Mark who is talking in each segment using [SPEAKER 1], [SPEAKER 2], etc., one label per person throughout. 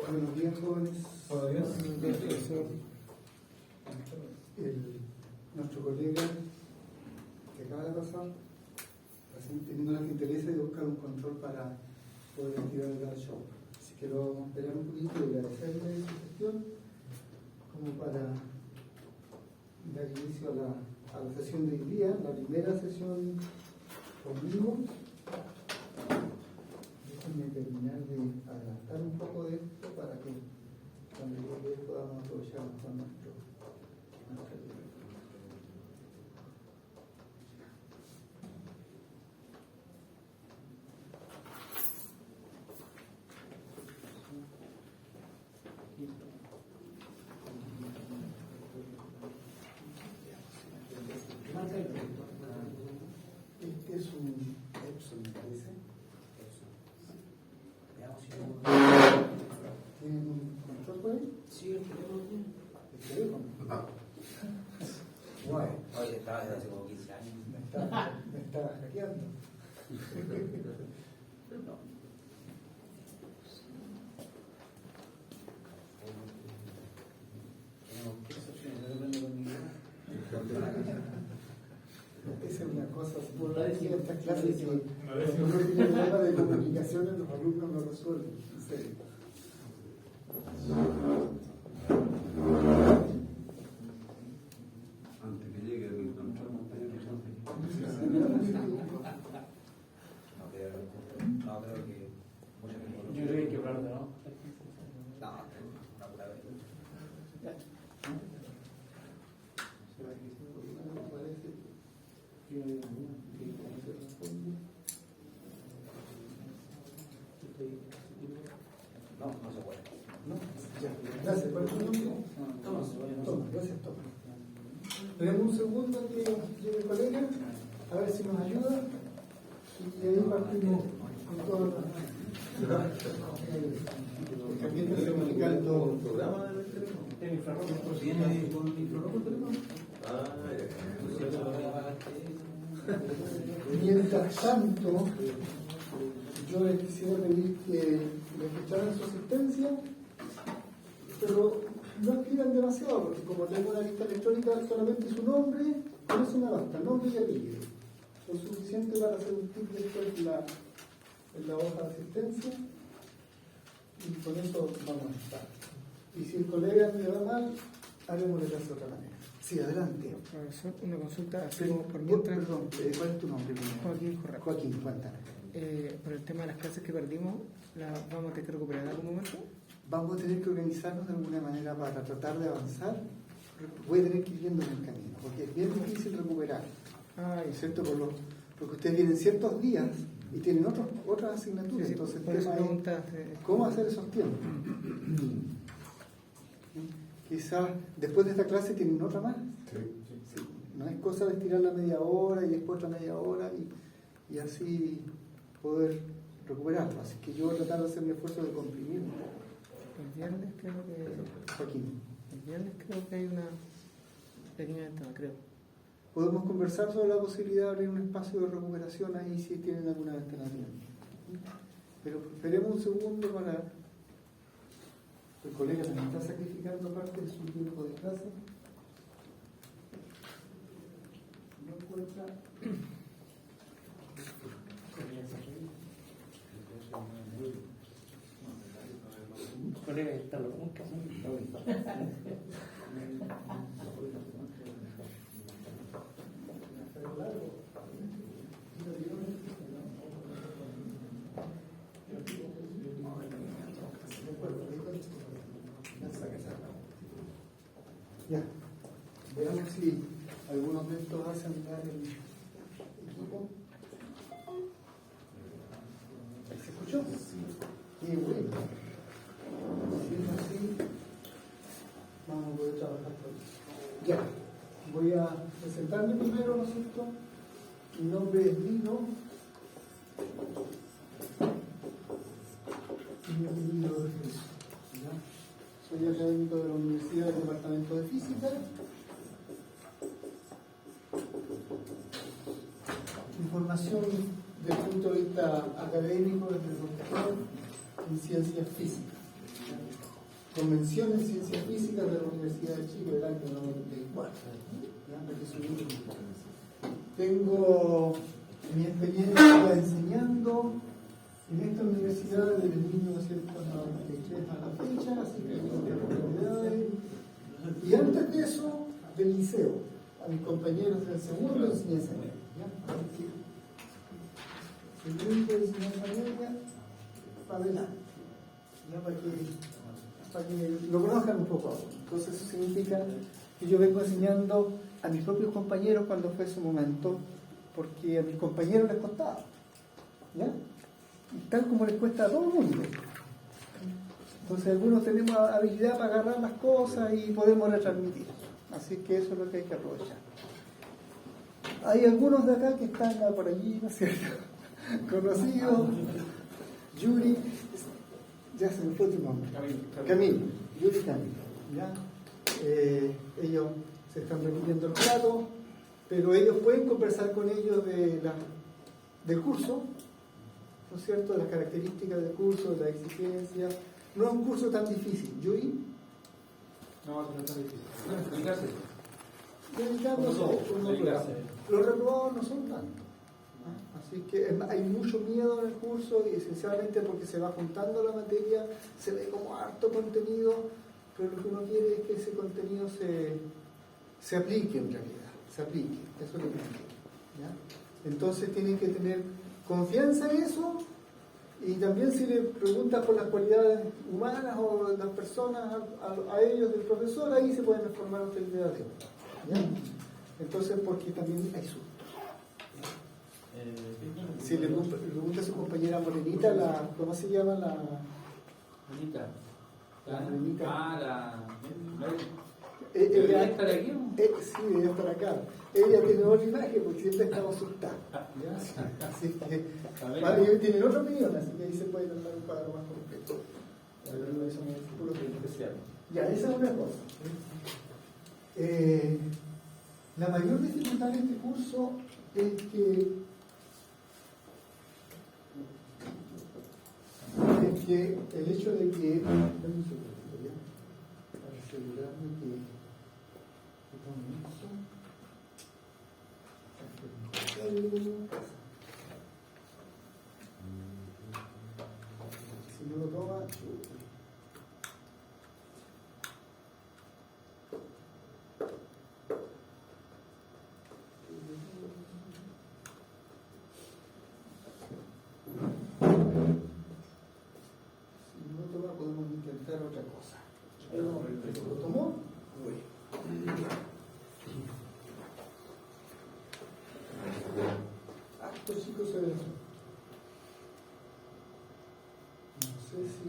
[SPEAKER 1] Buenos días, jóvenes. Nuestro colega que acaba de pasar, teniendo las interesa de buscar un control para poder activar el show. Así que lo vamos a esperar un poquito y agradecerle su gestión como para dar inicio a la sesión de hoy día, la primera sesión conmigo. Déjenme terminar de adelantar un poco de esto para que cuando llegue podamos aprovechar mejor nuestra libertad. Este es un Epson, me parece. ¿Tienen un control por ahí?
[SPEAKER 2] Sí, el teléfono tiene.
[SPEAKER 1] ¿El teléfono? Guay.
[SPEAKER 2] Oye, estaba desde hace como 15 años.
[SPEAKER 1] Me está hackeando. Esa es una cosa por la de esta clase que cuando uno tiene problema de comunicaciones los alumnos no resuelven. En serio.
[SPEAKER 3] Antes que llegue el control, no
[SPEAKER 2] creo que mucha gente.
[SPEAKER 4] Yo creo que hay que hablar de no.
[SPEAKER 2] No, una pura vez. No, no se puede.
[SPEAKER 1] ¿No? Ya, gracias. ¿Cuál es tu nombre? Toma, gracias, Toma. Tenemos un segundo que llegue el colega, a ver si nos ayuda. Y ahí partimos con todo el también está comunicando
[SPEAKER 3] un programa del teléfono.
[SPEAKER 4] ¿Tiene infrarrojo?
[SPEAKER 3] ¿Tiene con infrarrojo el teléfono?
[SPEAKER 1] Mientras tanto, yo les quisiera pedir que le escucharan su asistencia, pero no escriban demasiado, porque como tengo una lista electrónica, solamente su nombre, con eso me basta, nombre y apellido. Lo suficiente para hacer un tip después en la hoja de asistencia, y con eso vamos a estar. Y si el colega me va mal, haremos de otra manera. Sí, adelante.
[SPEAKER 5] Profesor, una consulta,
[SPEAKER 1] Pero,
[SPEAKER 5] por mientras.
[SPEAKER 1] perdón, ¿cuál es tu nombre?
[SPEAKER 5] Joaquín Corral.
[SPEAKER 1] Joaquín, cuéntame.
[SPEAKER 5] Por el tema de las clases que perdimos, ¿las vamos a tener que recuperar en algún momento?
[SPEAKER 1] Vamos a tener que organizarnos de alguna manera para tratar de avanzar. Voy a tener que ir viendo en el camino, porque es bien difícil recuperar. ¿Cierto? Porque ustedes vienen ciertos días y tienen otras asignaturas.
[SPEAKER 5] Sí,
[SPEAKER 1] entonces,
[SPEAKER 5] por
[SPEAKER 1] el
[SPEAKER 5] eso
[SPEAKER 1] tema
[SPEAKER 5] pregunta,
[SPEAKER 1] es cómo hacer esos tiempos. Quizás después de esta clase tienen otra más. Sí. No es cosa de estirar la media hora y después otra media hora y así poder recuperarlo. Así que yo voy a tratar de hacer mi esfuerzo de comprimir un poco.
[SPEAKER 5] El viernes creo que.
[SPEAKER 1] Joaquín.
[SPEAKER 5] El viernes creo que hay una pequeña ventana, creo.
[SPEAKER 1] Podemos conversar sobre la posibilidad de abrir un espacio de recuperación ahí si tienen alguna alternativa. Pero esperemos un segundo para... El colega también está sacrificando parte de su tiempo de clase. No encuentra...
[SPEAKER 4] Colega, está lo nunca.
[SPEAKER 1] Ya, veamos si algunos de estos hacen andar el equipo. ¿Se escuchó? Sí. Qué bueno. presentarme primero, ¿no es cierto? Mi nombre es Lino. Y mi apellido es Jesús, ¿ya? Soy académico de la Universidad del Departamento de Física. Mi formación desde el punto de vista académico es de doctor en Ciencias Físicas. Convención en Ciencias Físicas de la Universidad de Chile del año 94. Tengo mi experiencia enseñando en esta universidad desde 1993 a la fecha, así que tengo oportunidades. Y antes de eso, del liceo, a mis compañeros del segundo de enseñanza media. Segundo de enseñanza media, para adelante. Ya para que lo conozcan un poco ahora. Entonces eso significa que yo vengo enseñando a mis propios compañeros cuando fue su momento, porque a mis compañeros les costaba, ¿ya? Y tal como les cuesta a todo el mundo. Entonces algunos tenemos habilidad para agarrar las cosas y podemos retransmitir. Así que eso es lo que hay que aprovechar. Hay algunos de acá que están por allí, ¿no es cierto? Conocidos. Yuri, ya se me fue tu nombre. Camilo. Yuri Camilo. ¿Ya? Ellos se están repitiendo el plato, pero ellos pueden conversar con ellos del curso, ¿no es cierto? De las características del curso, de la exigencia. No es un curso tan difícil. ¿Yuri?
[SPEAKER 3] No, no es tan difícil.
[SPEAKER 1] Dedicarse. Los reprobados no son tantos. Así que hay mucho miedo en el curso y esencialmente porque se va juntando la materia, se ve como harto contenido, pero lo que uno quiere es que ese contenido se aplique en realidad, se aplique, eso es lo que uno quiere, ¿ya? Entonces tienen que tener confianza en eso y también si le preguntas por las cualidades humanas o de las personas a ellos del profesor, ahí se pueden formar otra idea de ellos, ¿ya? Entonces porque también hay susto. Si le pregunta a su compañera Morenita, ¿cómo se llama la?
[SPEAKER 3] Morenita.
[SPEAKER 1] Morenita.
[SPEAKER 3] ¿Debería estar aquí?
[SPEAKER 1] Sí, debería estar acá. Ella tiene otra imagen porque siempre estaba asustada. ¿Ya? Así que ellos tienen otra opinión, así que ahí se puede tratar un cuadro más completo. Ya, esa es una cosa. La mayor dificultad de este curso es que el hecho de que para asegurarme que si no lo toma podemos intentar otra cosa. ¿Lo tomó? Estos chicos se ven. No sé si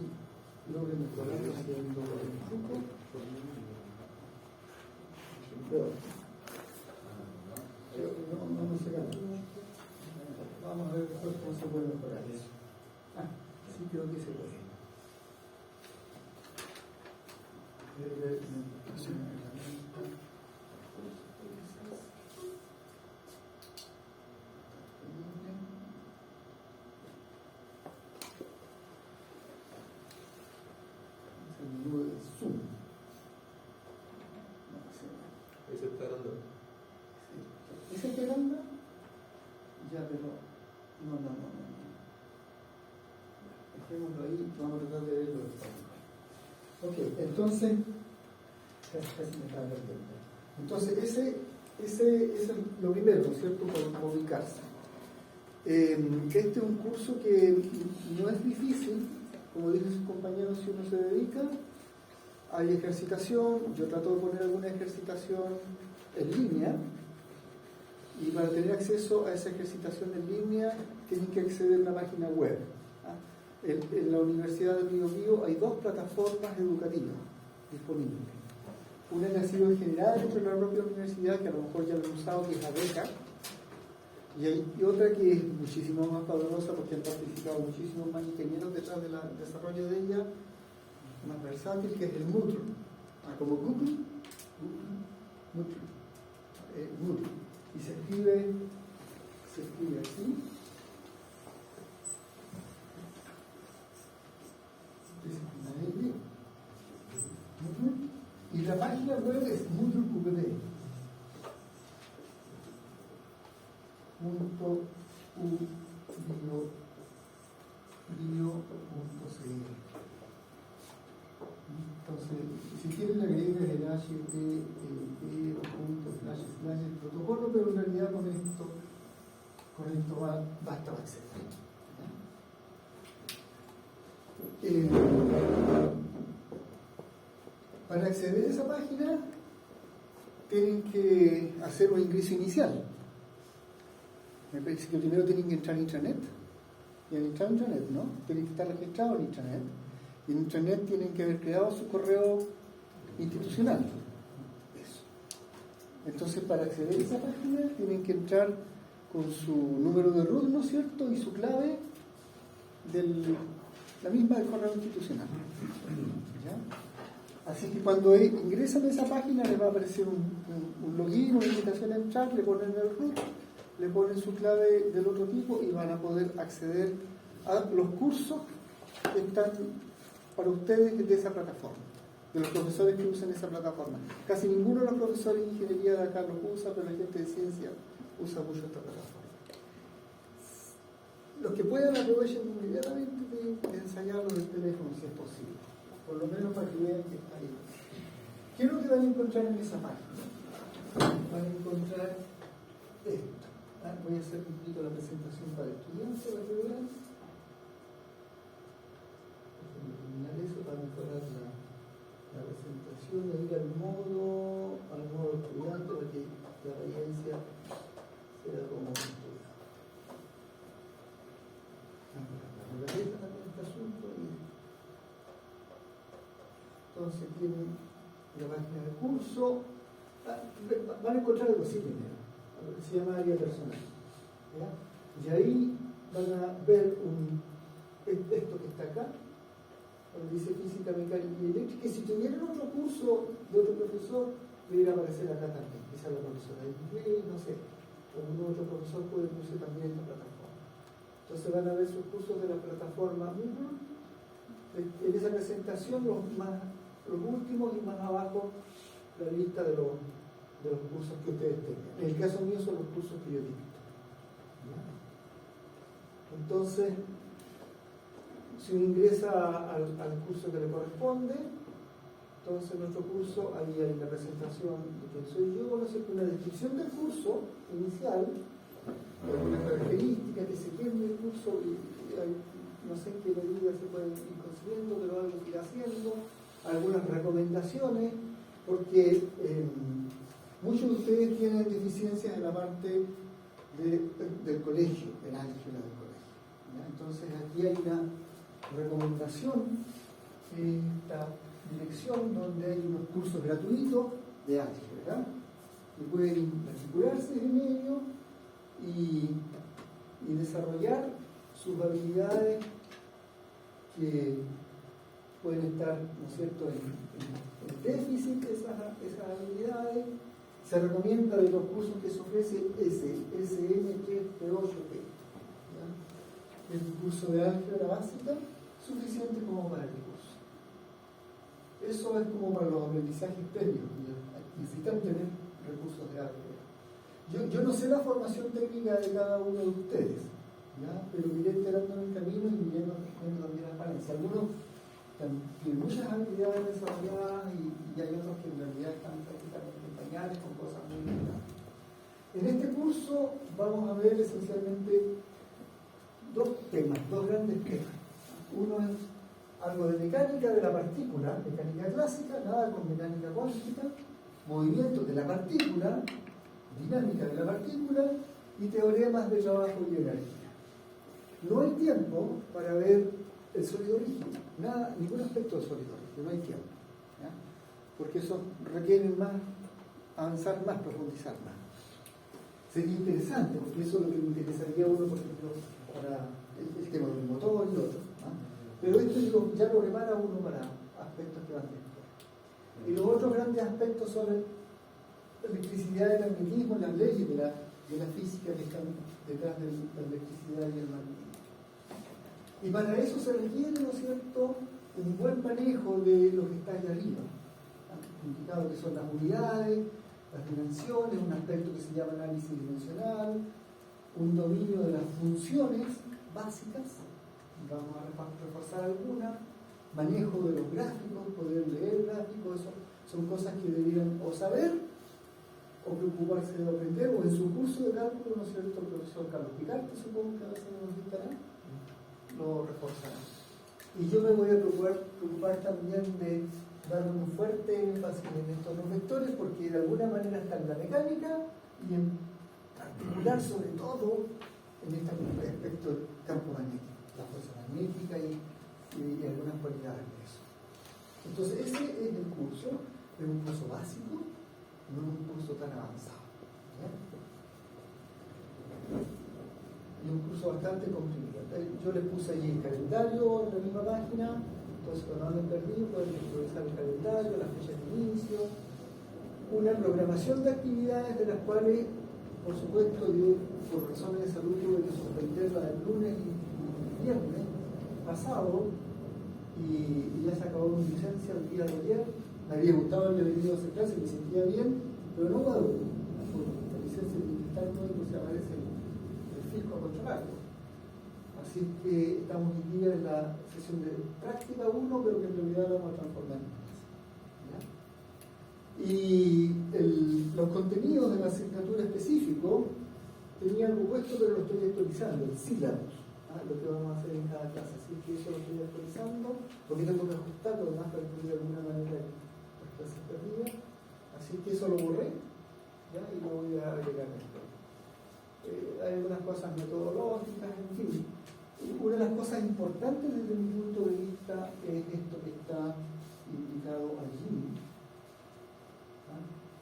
[SPEAKER 1] logren mejorar haciendo el truco. Pero no se gana. Vamos a ver después cómo se puede mejorar eso. Sí creo que se puede.
[SPEAKER 3] Ese está grande.
[SPEAKER 1] ¿Ese está grande? Ya, pero no. Dejémoslo ahí, vamos a tratar de verlo después. Ok, entonces, casi me estaba perdiendo. Entonces, ese es lo primero, ¿no es cierto?, para ubicarse. Este es un curso que no es difícil, como dicen sus compañeros, si uno se dedica. Hay ejercitación, yo trato de poner alguna ejercitación en línea, y para tener acceso a esa ejercitación en línea tienen que acceder a una página web. En la Universidad del Bío hay 2 plataformas educativas disponibles. Una que ha sido generada dentro de la propia universidad, que a lo mejor ya lo han usado, que es ABECA, y otra que es muchísimo más poderosa porque han participado muchísimos más ingenieros detrás del desarrollo de ella, más versátil, que es el Moodle. Como Google, Moodle. Moodle. Y se escribe así. Y la página web es Moodle.cl. Entonces, si quieren le agregan el HTTP el protocolo, pero en realidad con esto basta para acceder. Para acceder a esa página tienen que hacer un ingreso inicial. Me parece que primero tienen que entrar en Intranet. Y al entrar en Intranet, ¿no? Tienen que estar registrados en Intranet. Y en Intranet tienen que haber creado su correo institucional. Eso. Entonces, para acceder a esa página, tienen que entrar con su número de root, ¿no es cierto? Y su clave la misma del correo institucional. ¿Ya? Así que cuando ingresan a esa página, les va a aparecer un login, una invitación a entrar, le ponen el root, le ponen su clave del otro tipo y van a poder acceder a los cursos que están para ustedes de esa plataforma, de los profesores que usan esa plataforma. Casi ninguno de los profesores de ingeniería de acá los usa, pero la gente de ciencia usa mucho esta plataforma. Los que puedan aprovechen inmediatamente de ensayarlo del teléfono si es posible, por lo menos para que vean que está ahí. ¿Qué es lo que van a encontrar en esa página? Van a encontrar esto. Voy a hacer un poquito la presentación para estudiantes para que vean. Déjenme terminar eso para mejorar la presentación de ir al modo estudiante para que la apariencia sea como estudiante. Entonces tienen la página del curso. Van a encontrar algo así primero. Se llama área personal. ¿Ya? Y ahí van a ver esto que está acá, donde dice física, mecánica y eléctrica, que si tuvieran otro curso de otro profesor, debería aparecer acá también. Quizá la profesora de inglés, no sé, o algún otro profesor puede usar también esta plataforma. Entonces van a ver sus cursos de la plataforma Moodle. En esa presentación los últimos y más abajo la lista de los cursos que ustedes tengan. En el caso mío son los cursos que yo dicto. Entonces, si uno ingresa al curso que le corresponde, entonces en nuestro curso ahí hay la presentación de quién soy yo, ¿no es cierto? Una descripción del curso inicial, algunas características que se quieren del curso y no sé en qué medida se pueden ir consiguiendo, pero algo que ir haciendo, algunas recomendaciones, porque muchos de ustedes tienen deficiencias en la parte del colegio, del álgebra del colegio. ¿Ya? Entonces aquí hay una recomendación, esta dirección donde hay unos cursos gratuitos de álgebra, que pueden matricularse en ello y desarrollar sus habilidades que pueden estar, ¿no es cierto?, en déficit esas habilidades. Se recomienda de los cursos que se ofrece SM3P8P. Es un curso de álgebra básica suficiente como para el curso. Eso es como para los aprendizajes previos. Necesitan tener recursos de álgebra. Yo no sé la formación técnica de cada uno de ustedes, ¿ya? Pero iré enterándome en el camino y viendo también las falencias. Algunos tienen muchas habilidades desarrolladas y hay otros que en realidad están prácticamente en pañales con cosas muy importantes. En este curso vamos a ver esencialmente dos grandes temas. Uno es algo de mecánica de la partícula, mecánica clásica, nada con mecánica cuántica, movimientos de la partícula, dinámica de la partícula y teoremas de trabajo y energía. No hay tiempo para ver el sólido rígido, ningún aspecto del sólido rígido, no hay tiempo. ¿Ya? porque eso requiere más, avanzar más, profundizar más. Sería interesante, porque eso es lo que le interesaría a uno, por ejemplo, para el tema del motor y otro. Pero esto ya lo prepara uno para aspectos que van después. Y los otros grandes aspectos son la electricidad, el magnetismo, las leyes de la física que están detrás de la electricidad y el magnetismo. Y para eso se requiere, ¿no es cierto?, un buen manejo de lo que está allá arriba. Indicado que son las unidades, las dimensiones, un aspecto que se llama análisis dimensional, un dominio de las funciones básicas, vamos a reforzar algunas, manejo de los gráficos, poder leer gráficos, eso son cosas que deberían o saber o preocuparse de aprender, o en su curso de cálculo, ¿no es cierto?, el profesor Carlos Picarte, supongo que a veces nos dictará, lo reforzará. Y yo me voy a preocupar también de dar un fuerte énfasis en estos dos vectores, porque de alguna manera está en la mecánica y en particular, sobre todo, en este aspecto del campo magnético, la fuerza magnética y algunas cualidades de eso. Entonces, ese es el curso, es un curso básico, no es un curso tan avanzado. ¿Ya? Y un curso bastante comprimido. Yo les puse allí el calendario en la misma página, entonces cuando anden perdido pueden revisar el calendario, las fechas de inicio, una programación de actividades de las cuales, por supuesto, yo por razones de salud tuve que suspenderla el lunes y viernes pasado, y ya se acabó mi licencia el día de ayer. Me había gustado haber venido a hacer clase, me sentía bien, pero no puedo, porque la licencia tiene que estar todo, se aparece el fisco a controlarlo. Así que estamos hoy día en la sesión de práctica 1, pero que en realidad la vamos a transformar en clase. Y los contenidos de la asignatura específico tenía algo puesto, pero lo estoy actualizando, el sílabus, lo que vamos a hacer en cada clase. Así que eso lo estoy actualizando, porque tengo que ajustar lo demás para incluir de alguna manera las clases perdidas. Así que eso lo borré, ¿ya? Y lo voy a agregar esto. Hay algunas cosas metodológicas, en fin. Una de las cosas importantes desde mi punto de vista es esto que está indicado allí,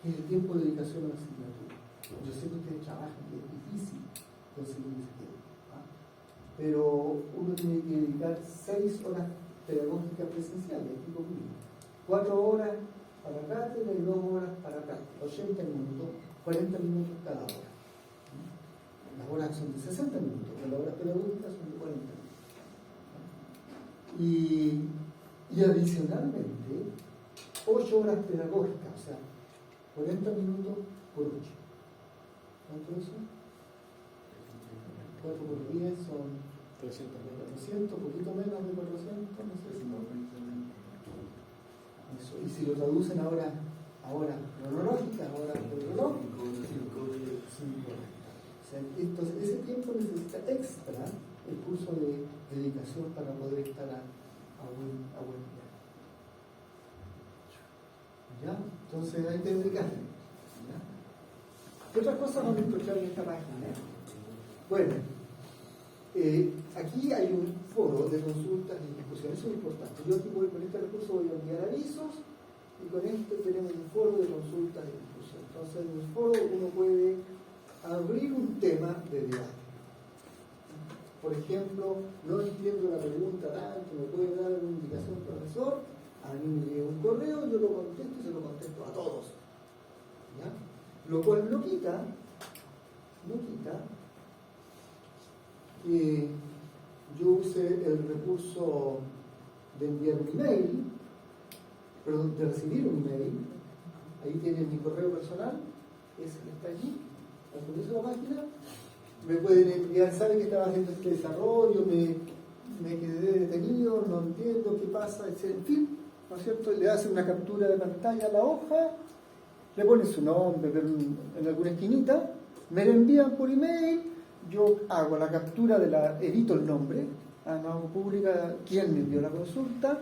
[SPEAKER 1] que es el tiempo de dedicación a la asignatura. Yo sé que ustedes trabajan, que es difícil conseguir ese tiempo, pero uno tiene que dedicar 6 horas pedagógicas presenciales, tipo mínimo, 4 horas para cátedra y 2 horas para práctica, 80 minutos, 40 minutos cada hora. Las horas son de 60 minutos, pero las horas pedagógicas son de 40 minutos. Y adicionalmente, 8 horas pedagógicas, o sea, 40 minutos por 8. ¿Cuánto es eso? 4 por 10 son 400, poquito menos de 400, no sé si no. Eso. Y si lo traducen ahora cronológicas, ahora por reloj, 5 horas. Entonces, ese tiempo necesita extra el curso de dedicación para poder estar a buen nivel. ¿Ya? Entonces hay que dedicarle. ¿Ya? ¿Qué otras cosas vamos a encontrar en esta página? Bueno, aquí hay un foro de consultas y discusiones, eso es importante. Yo aquí con este recurso voy a enviar avisos y con este tenemos un foro de consultas y discusiones. Entonces en el foro uno puede abrir un tema de debate. Por ejemplo, no entiendo la pregunta tanto, ¿me puede dar una indicación, profesor? A mí me llega un correo, yo lo contesto y se lo contesto a todos. ¿Ya? Lo cual no quita que yo use el recurso de enviar un email, perdón, de recibir un email. Ahí tienen mi correo personal, ese que está allí. Actualizo la página, me pueden enviar, saben que estaba haciendo este desarrollo, me quedé detenido, no entiendo qué pasa, etc. En fin, ¿no es cierto? Le hacen una captura de pantalla a la hoja, le ponen su nombre en alguna esquinita, me lo envían por email, yo hago la captura edito el nombre, no hago pública quién me envió la consulta,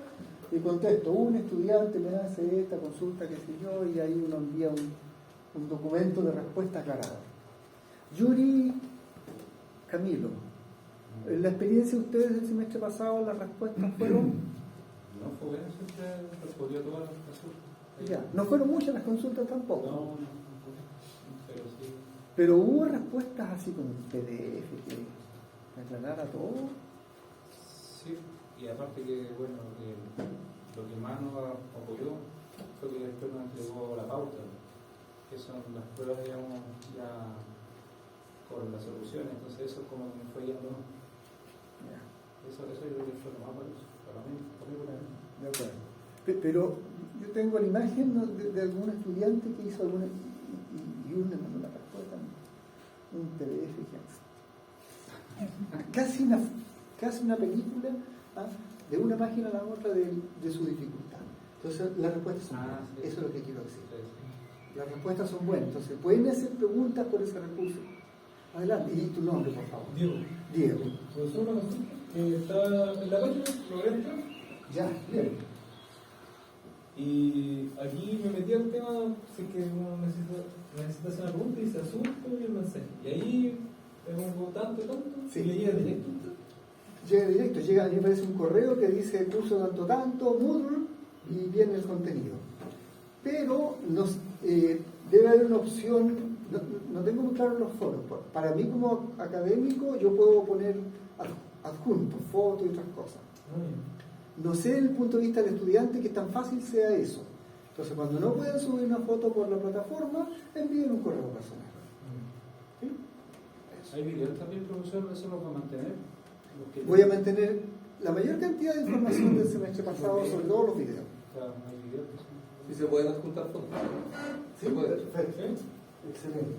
[SPEAKER 1] y contesto, un estudiante me hace esta consulta, qué sé yo, y ahí uno envía un documento de respuesta aclarador. Yuri, Camilo, en la experiencia de ustedes del semestre pasado, las respuestas fueron...
[SPEAKER 3] No fue bueno, siempre respondió todas las consultas.
[SPEAKER 1] Ya, no fueron muchas las consultas tampoco.
[SPEAKER 3] No, pero sí.
[SPEAKER 1] Pero hubo respuestas así con PDF que aclarara todo.
[SPEAKER 3] Sí, y aparte que, bueno, lo que más nos apoyó fue que después nos entregó la pauta, que son las pruebas, digamos, ya con las soluciones, entonces eso como que me fue guiando. Eso yo creo que fue lo más valioso para mí.
[SPEAKER 1] De acuerdo. Pero yo tengo la imagen, ¿no?, de algún estudiante que hizo alguna, y uno me mandó la respuesta, un PDF casi una película, ¿ah?, de una página a la otra de su dificultad. Entonces las respuestas son buenas.
[SPEAKER 3] Sí.
[SPEAKER 1] Eso es lo que quiero decir.
[SPEAKER 3] Sí.
[SPEAKER 1] Las respuestas son buenas, entonces pueden hacer preguntas por ese recurso. Adelante, y tu nombre, por favor. Diego.
[SPEAKER 6] Profesor, una consulta. Estaba en la página, logré entrar.
[SPEAKER 1] Ya, bien.
[SPEAKER 6] Y aquí me metí al tema, sé que uno necesita hacer una pregunta y dice asunto y el mensaje. Y ahí te pongo tanto,
[SPEAKER 1] Sí.
[SPEAKER 6] y le llega directo.
[SPEAKER 1] Llega directo, a mí me aparece un correo que dice curso tanto, Moodle, y viene el contenido. Pero debe haber una opción, no tengo muy claro los foros. Para mí como académico yo puedo poner adjuntos, fotos y otras cosas. No sé desde el punto de vista del estudiante que tan fácil sea eso. Entonces cuando no pueden subir una foto por la plataforma, envíen un correo personal. ¿Sí? Eso.
[SPEAKER 3] ¿Hay videos también, profesor? ¿Eso lo va a mantener?
[SPEAKER 1] Voy a mantener la mayor cantidad de información del semestre pasado, sobre todo los videos.
[SPEAKER 3] Hay videos.
[SPEAKER 4] ¿Y se pueden adjuntar fotos?
[SPEAKER 1] ¿Sí?
[SPEAKER 4] Se puede.
[SPEAKER 1] Perfecto. Excelente.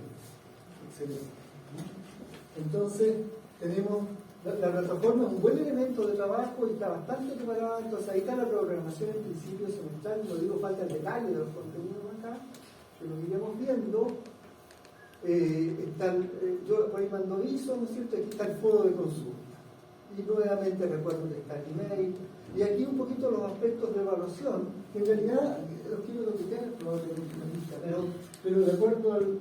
[SPEAKER 1] Entonces, tenemos la plataforma, es un buen elemento de trabajo y está bastante preparada. Entonces, ahí está la programación en principio semestral. Lo digo, falta el detalle de los contenidos acá, que lo iremos viendo. Yo por ahí mando aviso, ¿no es cierto? Aquí está el foro de consulta. Y nuevamente recuerdo que está el email. Y aquí un poquito los aspectos de evaluación, que en realidad los quiero tocar, probablemente una lista, pero de acuerdo al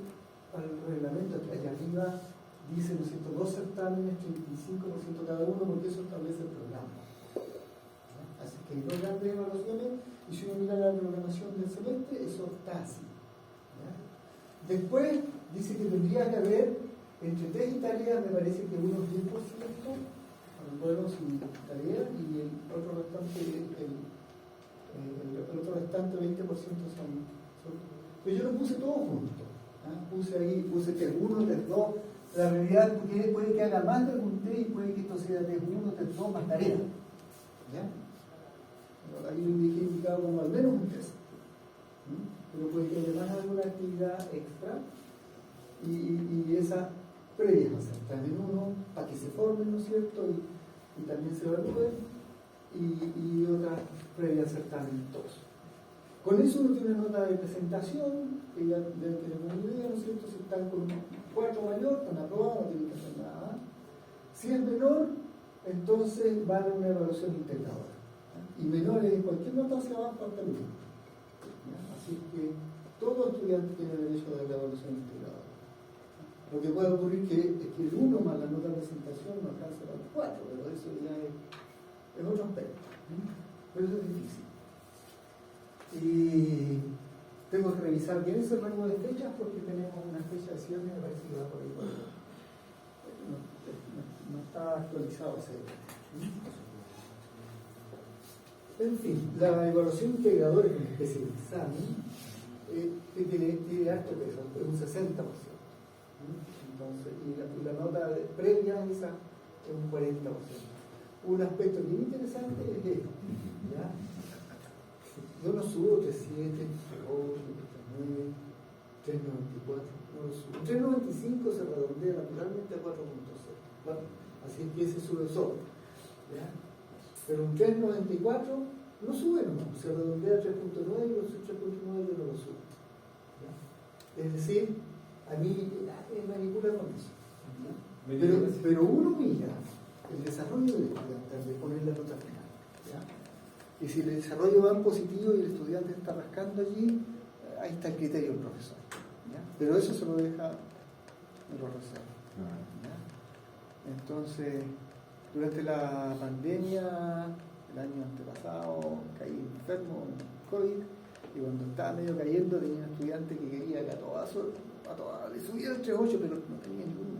[SPEAKER 1] reglamento que allá arriba dice, ¿no es cierto?, 2 certámenes, 35% cada uno, porque eso establece el programa. ¿No? Así que hay 2 grandes evaluaciones, y si uno mira la programación del semestre, eso está así. ¿Ya? Después dice que tendría que haber entre test y tareas, me parece que unos 10%, bueno, sin tarea, y el otro restante, el otro restante 20% son. Pero yo lo puse todo junto. Puse test 1, test 2. La realidad puede que haga más de algún test y puede que esto sea test 1, test 2 más tarea. ¿Ya? Pero ahí lo indicado como al menos un test. Pero puede que haya más alguna actividad extra y esa previas a certamen 1 para que se formen, ¿no es cierto? Y también se evalúen, y otras previas a certamen 2. Con eso uno tiene una nota de presentación, que ya tenemos una idea, ¿no es cierto? Si están con 4 mayor, están aprobados, no tienen que hacer nada. Si es menor, entonces van a una evaluación integradora. Y menores de cualquier nota hacia abajo hasta el 1. Así que todo estudiante tiene derecho a la evaluación integradora. Lo que puede ocurrir es que el 1 más la nota de presentación no alcanza para el 4, pero eso ya es otro aspecto. Pero eso es difícil. Y tengo que revisar bien ese rango de fechas porque tenemos una fecha de cierre, me parece que va por ahí. No está actualizado ese detalle. En fin, la evaluación integradora es una especie de examen que tiene harto peso, es un 60%. Entonces, y la nota previa a esa es un 40%. Un aspecto bien interesante es esto, ¿ya? Yo no subo 3.7, 3.8, 3.9, 3.94, no lo subo. 3.95 se redondea naturalmente a 4.0. ¿Vale? Así es que ese sube solo, ¿ya? Pero un 3.94 no sube nomás, se redondea a 3.9 y los 3.9 yo no lo subo, ¿ya? Es decir, a mí me manipula con eso. Pero uno mira el desarrollo del estudiante al de poner la nota final. ¿Ya? Y si el desarrollo va en positivo y el estudiante está rascando allí, ahí está el criterio del profesor. ¿Ya? Pero eso se lo deja el profesor. ¿Ya? Entonces, durante la pandemia, el año antepasado, caí enfermo con COVID Y cuando estaba medio cayendo tenía un estudiante que quería que a toda le subiera el 3.8, pero no tenía ningún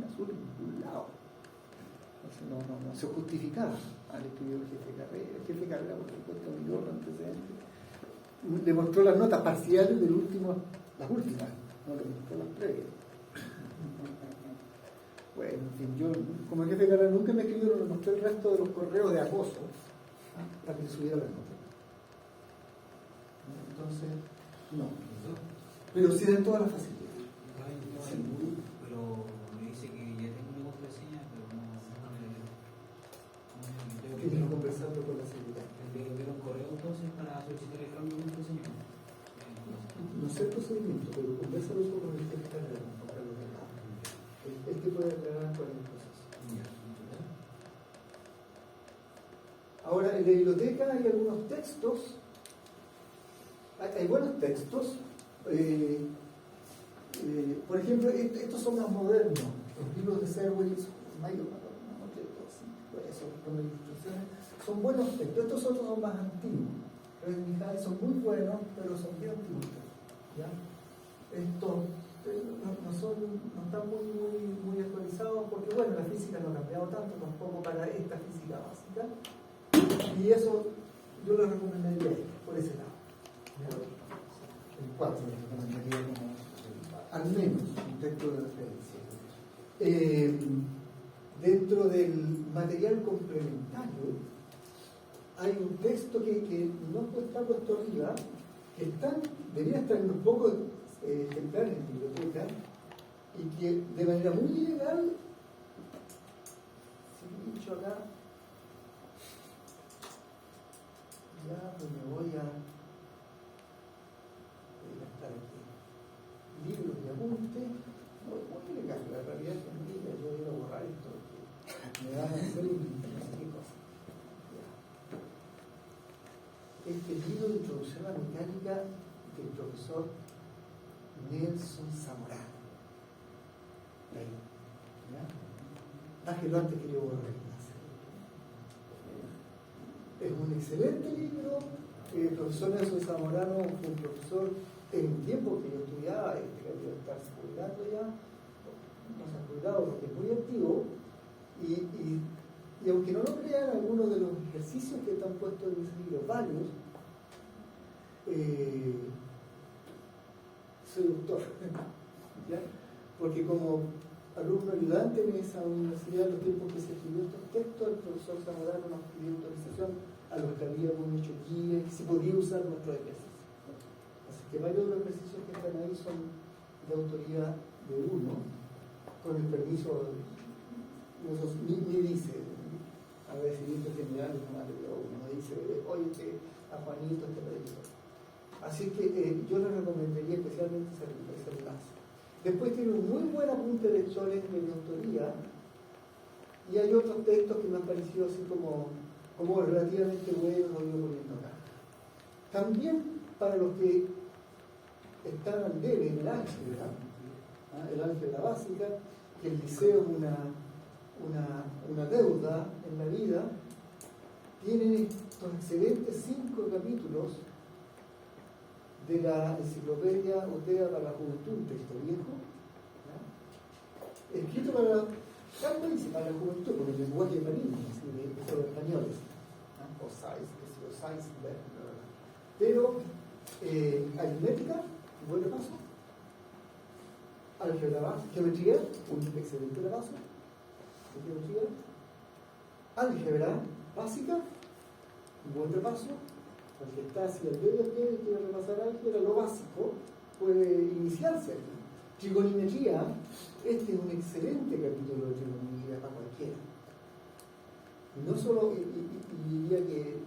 [SPEAKER 1] azul en ningún lado. Entonces no se justificaba. Le escribió el jefe de carrera, por supuesto, miró los antecedentes. Le mostró las notas parciales las últimas, no le mostró las previas. Bueno, en fin, yo como jefe de carrera nunca me escribieron, le mostré el resto de los correos de acoso para que subiera las notas. Entonces, no. Pero sí dan todas las facilidades.
[SPEAKER 2] Pero me dice que ya tengo una contraseña, pero no me
[SPEAKER 1] Que tengo conversando con la seguridad.
[SPEAKER 2] tendría que enviar un correo entonces para solicitar el cambio de contraseña.
[SPEAKER 1] No sé el procedimiento, pero conversalo eso con el jefe de carrera. Él te puede aclarar cuál es el proceso. Ahora, en la biblioteca hay algunos textos, hay buenos textos. Por ejemplo, estos son más modernos. Los libros de Serway, con ilustraciones, son buenos textos. Estos otros son más antiguos. Los son muy buenos, pero son bien antiguos. ¿Ya? Estos no están muy actualizados porque, bueno, la física no ha cambiado tanto, tampoco para esta física básica. Y eso yo lo recomendaría por ese lado. ¿Ya? El 4 lo recomendaría como, al menos, un texto de referencia. Dentro del material complementario hay un texto que no está puesto arriba, que debería estar en los pocos ejemplares en biblioteca y que de manera muy ilegal, si he dicho acá, ya me voy a estar aquí, libros de apunte, muy ilegal, la realidad es que yo voy a borrar esto porque me van a hacer un no sé qué cosa. Este libro de introducción a la mecánica del profesor Nelson Zamorano. Bájelo antes que yo borre. Es un excelente libro. El profesor Nelson Zamorano fue un profesor en un tiempo que yo estudiaba, que debe estar jubilando ya, no se ha jubilado porque es muy activo, y aunque no lo crean, algunos de los ejercicios que están puestos en ese libro, varios, soy doctor, ¿ya? Porque como alumno ayudante en esa universidad, en los tiempos que se escribió estos textos, el profesor Zamorano nos pidió autorización a los que habíamos hecho guía y si podía usar nuestro ejercicio. Así que varios de los ejercicios que están ahí son de autoría de uno, con el permiso ni dice, a ver si dice general, no dice, oye, a Juanito este predictor. Así que yo le recomendaría especialmente ese enlace. Después tiene un muy buen apunte de lectores de mi autoría y hay otros textos que me han parecido así como relativamente buenos, lo ido poniendo acá. También para los que están al debe en el álgebra, el álgebra básica, que el liceo es una deuda en la vida, tienen estos excelentes 5 capítulos de la enciclopedia Otea para la Juventud, un texto viejo, escrito para la juventud, con el lenguaje marino, de los españoles, o Sais, pero aritmética, un buen repaso, álgebra básica, geometría, un excelente repaso de geometría, álgebra básica, un buen repaso. El que está hacia el dedo y quiere repasar álgebra, lo básico, puede iniciarse aquí. Trigonometría, este es un excelente capítulo de trigonometría para cualquiera. No solo, y diría que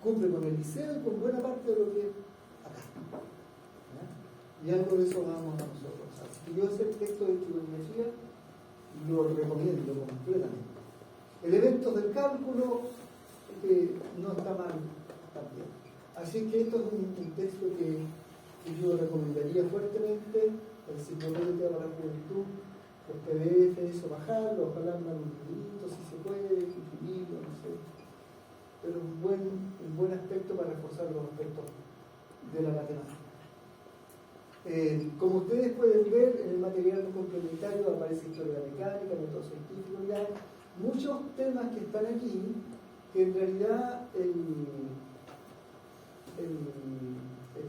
[SPEAKER 1] cumple con el liceo y con buena parte de lo que acá. ¿Ya? Y algo de eso vamos a nosotros. Así que yo ese texto de trigonometría lo recomiendo completamente. Elementos del cálculo, no está mal también. Así que esto es un texto que yo recomendaría fuertemente, el enciclopedia para la juventud, los PDFs o bajarlo, ojalá armar un librito si se puede, imprimirlo, no sé. Pero un buen aspecto para reforzar los aspectos de la matemática. Como ustedes pueden ver, en el material complementario aparece historia mecánica, método científico, ya muchos temas que están aquí, que en realidad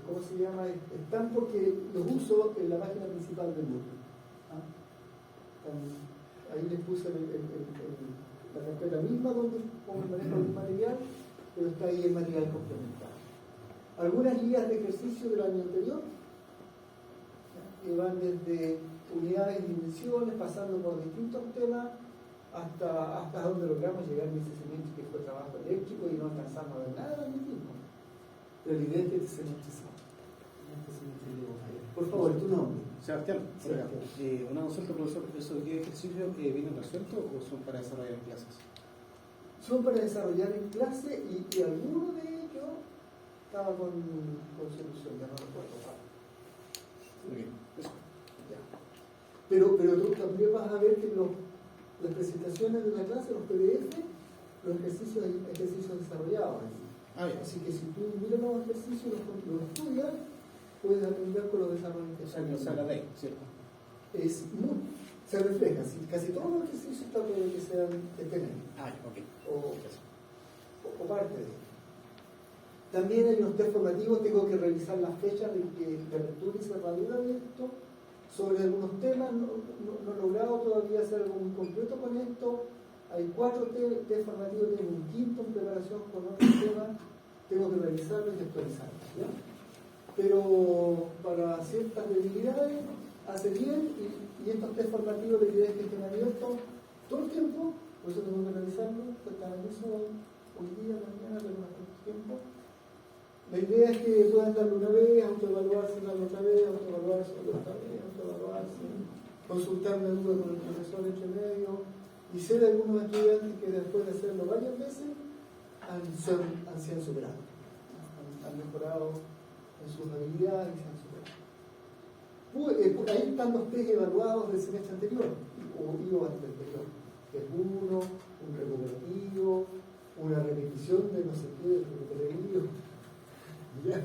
[SPEAKER 1] ¿cómo se llama? Están porque los uso en la página principal del Moodle. ¿Ah? Ahí les puse la carpeta misma donde manejo el material, pero está ahí el material complementario. Algunas guías de ejercicio del año anterior, que van desde unidades y dimensiones, pasando por distintos temas, hasta donde logramos llegar en ese semestre que fue trabajo eléctrico y no alcanzamos a ver nada de mismo. Pero la idea es que este semestre sea. Por favor, tu nombre.
[SPEAKER 7] Sebastián,
[SPEAKER 1] Sebastián.
[SPEAKER 7] una consulta, profesor. ¿Esos 10 ejercicios vienen resueltos o son para desarrollar en clases?
[SPEAKER 1] Son para desarrollar en clase y alguno de ellos estaba con solución, ya no recuerdo.
[SPEAKER 7] Muy bien, eso.
[SPEAKER 1] Ya. Pero tú también vas a ver que las presentaciones de la clase, los PDF, los ejercicios desarrollados.
[SPEAKER 7] Ah, bien.
[SPEAKER 1] Así que si tú miras los ejercicios y los estudias, puedes aprender con los desarrollos que
[SPEAKER 7] O sea, que no salga de ahí, ¿cierto?
[SPEAKER 1] se refleja, ¿sí? Casi todos los ejercicios trato de que sean de tener
[SPEAKER 7] Ah, ok.
[SPEAKER 1] o parte de ello. También hay unos test formativos, tengo que revisar las fechas de apertura y cerradura de esto. Sobre algunos temas no he logrado todavía hacer algo muy completo con esto. Hay 4 test formativos, tengo un quinto en preparación con otros temas, tengo que revisarlos y actualizarlos, ¿ya? Pero para ciertas debilidades hace bien y estos test formativos, la idea es que estén abiertos todo el tiempo, por eso tengo que revisarlos, están en eso hoy día, mañana, pero no tanto tiempo. La idea es que puedan darlo una vez, autoevaluarse, darlo otra vez, autoevaluarse, consultarme dudas con el profesor entre medio, y sé de algunos estudiantes que después de hacerlo varias veces han sido superados, han mejorado en sus habilidades y se han superado. Ahí están los test evaluados del semestre anterior, o anterior, que es un recuperativo, una repetición de no sé qué, recuperativo. ¿Ya?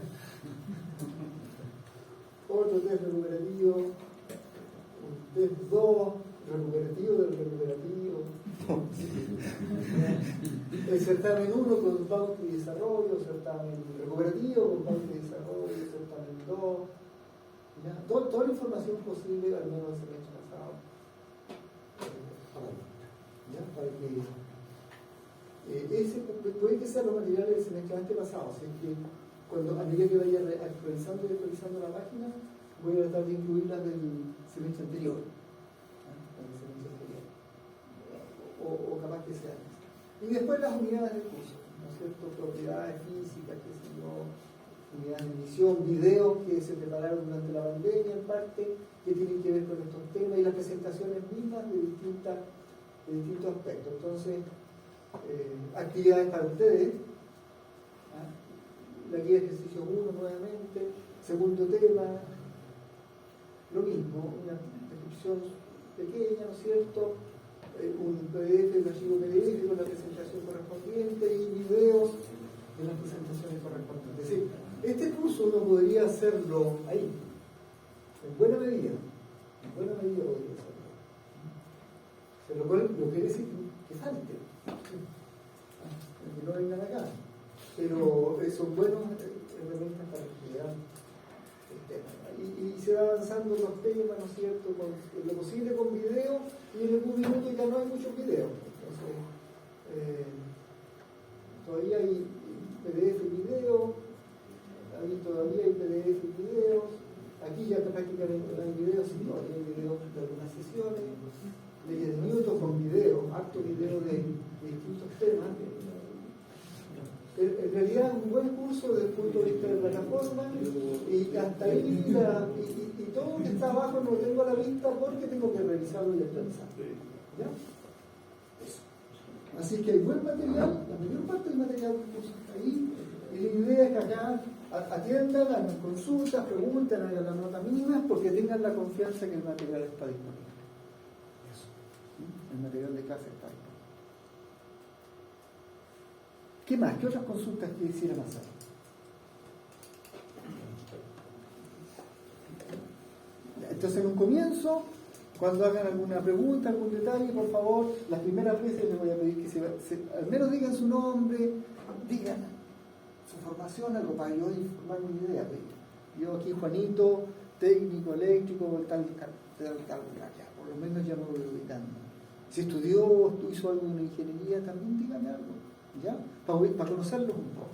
[SPEAKER 1] Otro test recuperativo, un test 2, recuperativo del recuperativo. El certamen 1 con pauta y desarrollo, certamen recuperativo con pauta y desarrollo, certamen 2. ¿Ya? Toda la información posible, al menos el semestre pasado. ¿Ya? Para que puede que sean los materiales del semestre antepasado, así que a medida que vaya actualizando y actualizando la página, voy a tratar de incluirlas del semestre anterior. O capaz que sean. Y después las unidades del curso, ¿no es cierto? Propiedades físicas, qué sé yo, unidades de emisión, videos que se prepararon durante la pandemia en parte, que tienen que ver con estos temas y las presentaciones mismas de distintos aspectos. Entonces, actividades para ustedes. La guía de ejercicio 1 nuevamente, segundo tema, lo mismo, una descripción pequeña, ¿no es cierto? Un PDF, un archivo PDF con la presentación correspondiente y videos de las presentaciones correspondientes. Es decir, este curso uno podría hacerlo ahí, en buena medida podría hacerlo. Lo cual no quiere decir que falte, que no vengan acá. Pero son buenas herramientas para estudiar el tema. Y se va avanzando los temas, ¿no es cierto?, en lo posible con video, y en el minuto ya no hay muchos videos. Entonces, todavía hay PDF y video, ahí todavía hay PDF y videos, aquí ya prácticamente no hay videos, sino hay videos de algunas sesiones, de 10 minutos con video, harto video de distintos temas. En realidad es un buen curso desde el punto de vista de plataforma y hasta ahí y todo lo que está abajo no lo tengo a la vista porque tengo que revisarlo y actualizarlo. ¿Ya? Eso. Así que hay buen material, la mayor parte del material del curso está ahí y la idea es que acá atiendan, hagan consultas, pregunten, hagan las notas mínimas porque tengan la confianza que el material está disponible. Eso. El material de clase está disponible. ¿Qué más? ¿Qué otras consultas quisieran hacer? Entonces, en un comienzo, cuando hagan alguna pregunta, algún detalle, por favor, las primeras veces les voy a pedir que al menos digan su nombre, digan su formación, algo para yo formarme una idea. Yo aquí, Juanito, técnico eléctrico, tal, ya, por lo menos ya me voy ubicando. Si estudió o hizo algo en ingeniería, también dígame algo, ¿ya? Para conocerlos un poco.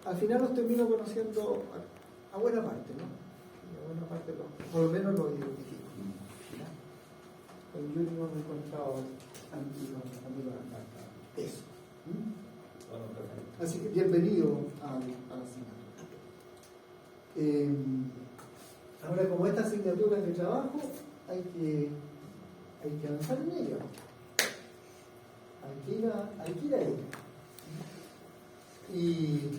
[SPEAKER 1] Al final los termino conociendo a buena parte, ¿no? A buena parte, por lo menos los identifico. ¿Ya? El Yuri no me he encontrado amigos. Eso. Así que bienvenido a la asignatura. Ahora, como esta asignatura es de trabajo, hay que avanzar en ella. Hay que ir a ella. Y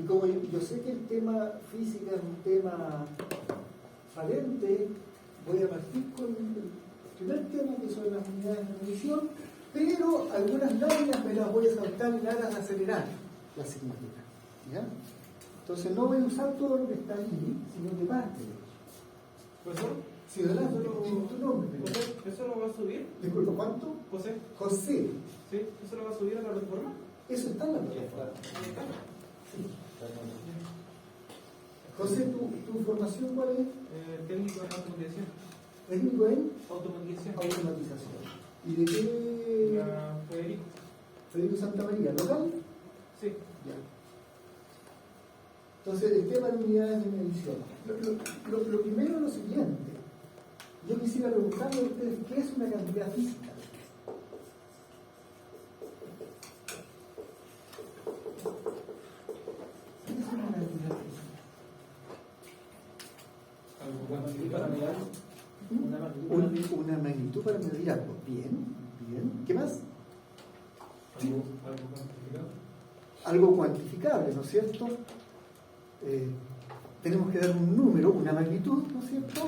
[SPEAKER 1] como yo sé que el tema física es un tema falente, voy a partir con el primer tema, que son las unidades de medición, pero algunas láminas me las voy a saltar en aras de acelerar la asignatura. ¿Ya? Entonces no voy a usar todo lo que está ahí, sino que parte.
[SPEAKER 6] ¿Profesor?
[SPEAKER 1] Si adelante, tu nombre.
[SPEAKER 6] José, ¿eso lo va a subir?
[SPEAKER 1] Disculpa, ¿cuánto?
[SPEAKER 6] José,
[SPEAKER 1] José.
[SPEAKER 6] ¿sí? ¿Eso lo va a subir a la plataforma?
[SPEAKER 1] Eso está en la plataforma. Sí. José, ¿tu formación cuál es?
[SPEAKER 6] Técnico en automatización.
[SPEAKER 1] Técnico en
[SPEAKER 6] Automatización.
[SPEAKER 1] automatización. ¿Y de qué?
[SPEAKER 6] Federico.
[SPEAKER 1] Federico Santa María, ¿local?
[SPEAKER 6] Sí.
[SPEAKER 1] Ya. Entonces, el tema de unidades de medición. Lo primero es lo siguiente. Yo quisiera preguntarle a ustedes, ¿qué es una cantidad física? ¿Qué es una cantidad física? Una magnitud para medir algo. Bien, bien. ¿Qué más? Sí. Algo cuantificable, ¿no es cierto? Tenemos que dar un número, una magnitud, ¿no es cierto?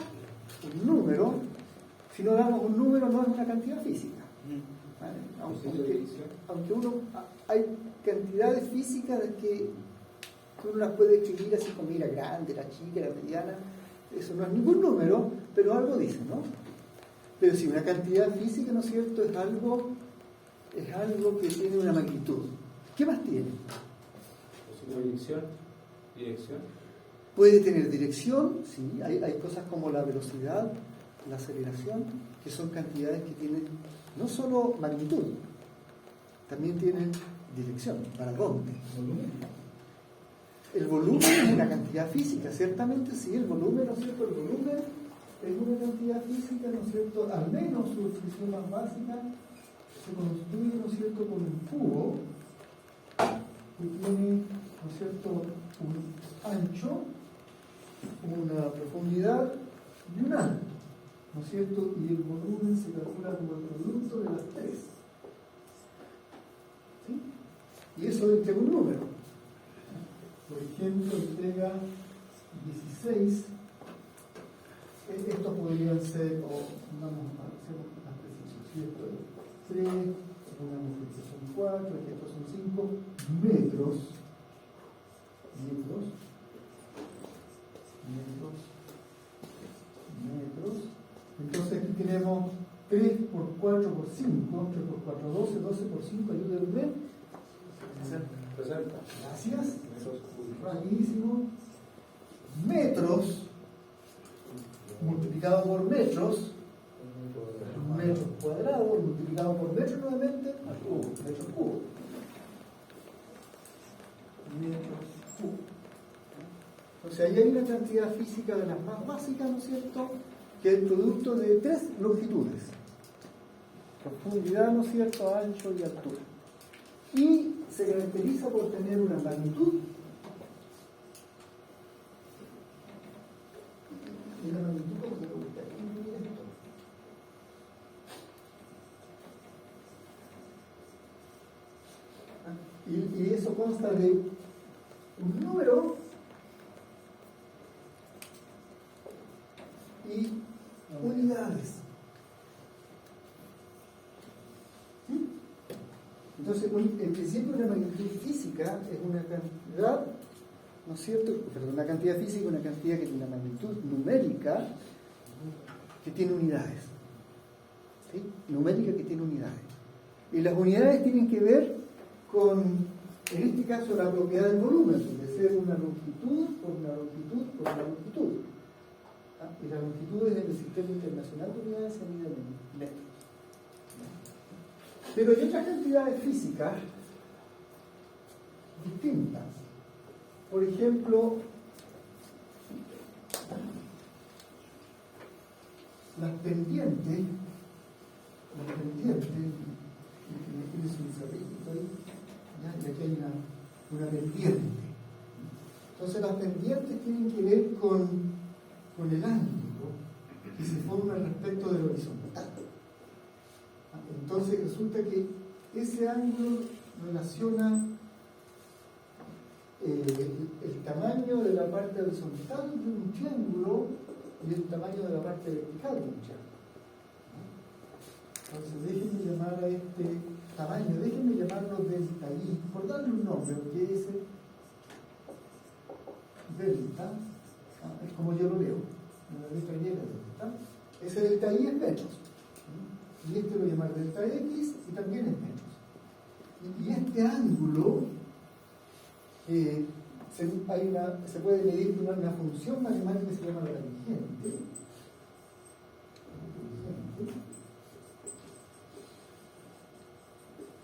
[SPEAKER 1] Un número. Si no damos un número, no es una cantidad física. ¿Vale? Aunque hay cantidades físicas que uno las puede escribir así como, mira, grande, la chica, la mediana. Eso no es ningún número, pero algo dice, ¿no? Pero si una cantidad física, ¿no es cierto?, es algo que tiene una magnitud. ¿Qué más tiene?
[SPEAKER 3] Dirección.
[SPEAKER 1] Puede tener dirección, sí, hay cosas como la velocidad, la aceleración, que son cantidades que tienen no solo magnitud, también tienen dirección. ¿Para dónde? El volumen es una cantidad física, ciertamente sí, el volumen, ¿no es cierto? El volumen es una cantidad física, ¿no es cierto? Al menos su definición más básica se construye, ¿no es cierto?, con un cubo que tiene, ¿no es cierto?, un ancho, una profundidad y un alto, ¿no es cierto? Y el volumen se calcula como el producto de las tres. ¿Sí? Y eso entrega un número. Por ejemplo, entrega 16. Estos podrían ser, o vamos a hacer más precisos, ¿sí? Esto es 3, supongamos que estos son 4, que estos son 5 metros. Entonces aquí tenemos 3 por 4 por 5, 3 por 4, 12, 12 por 5, ayúdenme.
[SPEAKER 3] 60.
[SPEAKER 1] Gracias. Rapidísimo. Metros multiplicado por metros, metros cuadrados multiplicado por metro nuevamente, al cubo, metros cubo. Metros cubo. Entonces ahí hay una cantidad física de las más básicas, ¿no es cierto?, que es el producto de tres longitudes: profundidad, ¿no es cierto?, ancho y altura. Y se caracteriza por tener una magnitud y la magnitud, como se lo gusta incluir esto. Y eso consta de un número y unidades. ¿Sí? Entonces, en principio, una magnitud física es una cantidad, ¿no es cierto? Perdón, una cantidad física, una cantidad que tiene una magnitud numérica que tiene unidades. ¿Sí? Numérica que tiene unidades. Y las unidades tienen que ver con, en este caso, la propiedad del volumen, de ser una longitud por una longitud por una longitud. ¿Ah? Y las longitudes en el Sistema Internacional de Unidades se miden en metros. Pero hay otras cantidades físicas distintas. Por ejemplo, las pendientes, imagínense un cerrito ahí, ¿ya? Y aquí hay una pendiente. Entonces las pendientes tienen que ver con el ángulo que se forma respecto del horizontal. Entonces resulta que ese ángulo relaciona el tamaño de la parte horizontal de un triángulo y el tamaño de la parte vertical de un triángulo. Entonces déjenme llamar a este tamaño, déjenme llamarlo delta I, por darle un nombre, porque ese delta, es como yo lo leo, la letra Y es delta, ese delta I es metros. Y este lo voy a llamar delta X y también es metros. Y este ángulo se puede medir con una función matemática que se llama la tangente.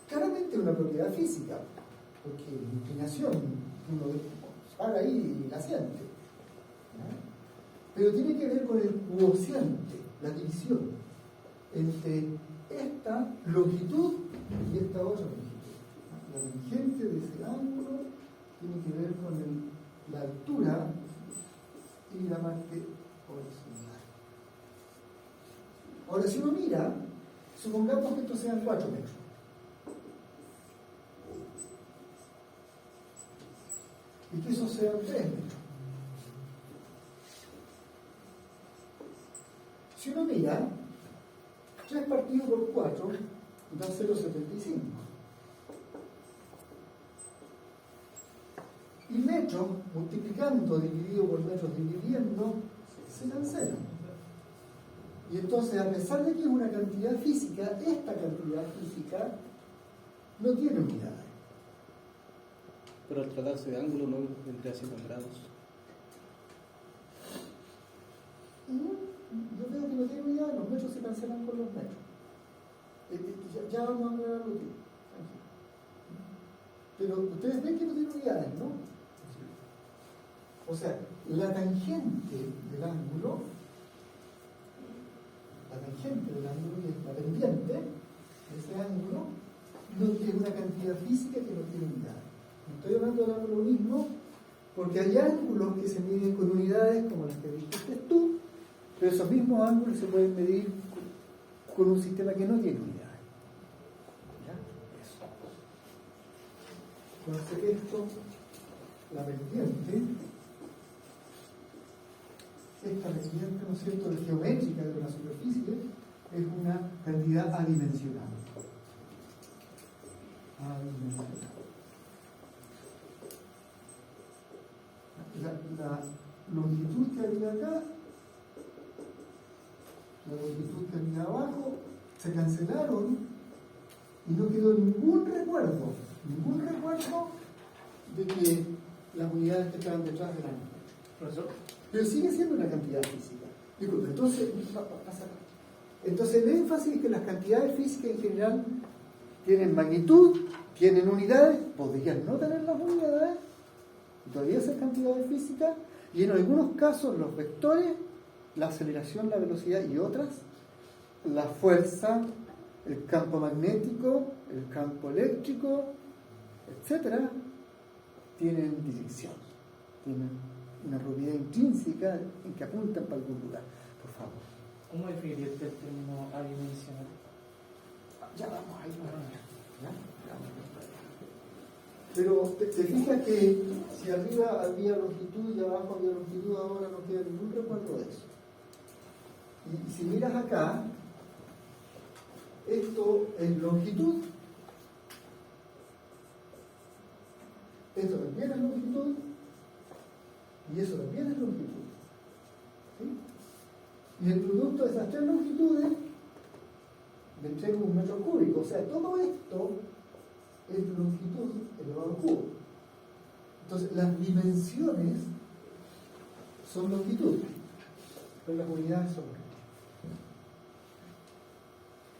[SPEAKER 1] Claramente es una propiedad física, porque la inclinación uno para ahí y la siente. ¿No? Pero tiene que ver con el cociente, la división entre esta longitud y esta otra longitud. La tangente de ese ángulo tiene que ver con la altura y la parte horizontal. Ahora, si uno mira, supongamos que estos sean 4 metros. Y que esos sean 3 metros. Si uno mira, 3 partido por 4 da 0,75. Y metros, multiplicando, dividido por metros, dividiendo, se cancelan. Y entonces, a pesar de que es una cantidad física, esta cantidad física no tiene unidades.
[SPEAKER 7] Pero al tratarse de ángulo no vendría siendo en grados.
[SPEAKER 1] Yo veo que no tiene unidades, los metros se cancelan con los metros. Ya vamos a hablar algo de eso. Pero ustedes ven que no tiene unidades, ¿no? O sea, la tangente del ángulo, que es la pendiente de ese ángulo, no tiene una cantidad física que no tiene unidades. No estoy hablando del ángulo mismo, porque hay ángulos que se miden con unidades, como las que dijiste tú, pero esos mismos ángulos se pueden medir con un sistema que no tiene unidades. ¿Ya? Eso. Entonces esto, la pendiente, esta pendiente, ¿no es cierto?, de geométrica de una superficie, es una cantidad adimensional. La longitud que había acá, la longitud que había abajo, se cancelaron y no quedó ningún recuerdo de que las unidades que estaban detrás del ángulo. ¿Profesor? Pero sigue siendo una cantidad física. Disculpe, entonces el énfasis es que las cantidades físicas en general tienen magnitud, tienen unidades, podrían no tener las unidades, y todavía ser cantidades físicas, y en algunos casos los vectores, la aceleración, la velocidad y otras, la fuerza, el campo magnético, el campo eléctrico, etcétera, tienen dirección, tienen una propiedad intrínseca en que apuntan para algún lugar. Por favor.
[SPEAKER 2] ¿Cómo definiría usted el término adimensional?
[SPEAKER 1] Ya vamos a ir para allá. Pero te fijas que si arriba había longitud y abajo había longitud, ahora no queda ningún recuerdo de eso. Y si miras acá, esto es longitud, esto también es longitud, y eso también es longitud. ¿Sí? Y el producto de esas tres longitudes me entrega 1 metro cúbico. O sea, todo esto es longitud elevado al cubo. Entonces, las dimensiones son longitud, pero las unidades son metros.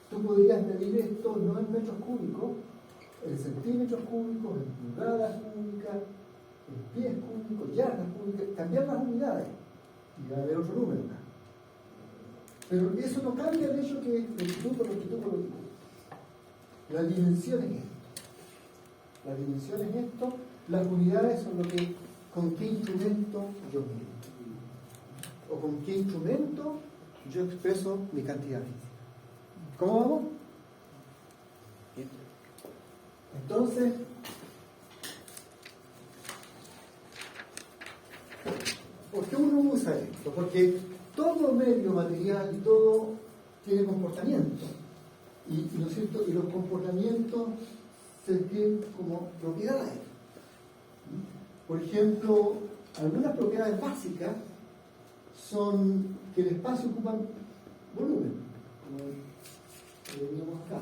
[SPEAKER 1] Tú podrías medir esto no en metros cúbicos, en centímetros cúbicos, en pulgadas cúbicas, en pies cúbicos, yardas cúbicas, cambiar las unidades y va a haber otro número acá. Pero eso no cambia el hecho que longitud por longitud por longitud. La dimensión es esto. La dimensión es esto. Las unidades son lo que, con qué instrumento yo mido. O con qué instrumento yo expreso mi cantidad física. ¿Cómo vamos? Entonces, ¿por qué uno usa esto? Porque todo medio material, todo tiene comportamiento. ¿No es cierto? Y los comportamientos se describen como propiedades. Por ejemplo, algunas propiedades básicas son que el espacio ocupa volumen, como lo veíamos acá,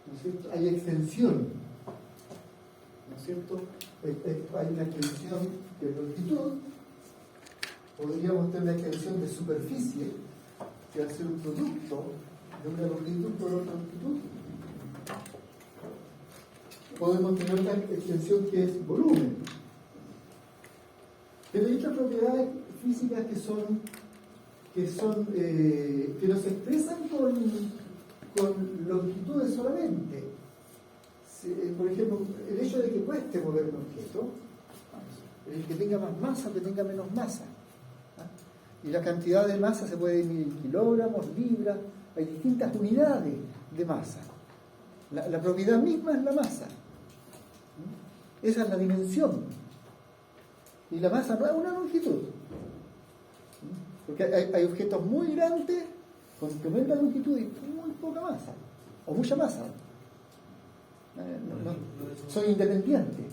[SPEAKER 1] ¿no es cierto? Hay extensión, ¿no es cierto? Hay una extensión de longitud, podríamos tener una extensión de superficie, que va a ser un producto de una longitud por otra longitud. Podemos tener una extensión que es volumen. Pero hay otras propiedades físicas que no se expresan con longitudes solamente. Por ejemplo, el hecho de que cueste mover un objeto, el que tenga más masa, que tenga menos masa. Y la cantidad de masa se puede medir en kilogramos, libras, hay distintas unidades de masa. La propiedad misma es la masa. Esa es la dimensión. Y la masa no es una longitud. Porque hay objetos muy grandes con tremenda longitud y muy poca masa. O mucha masa. Son independientes.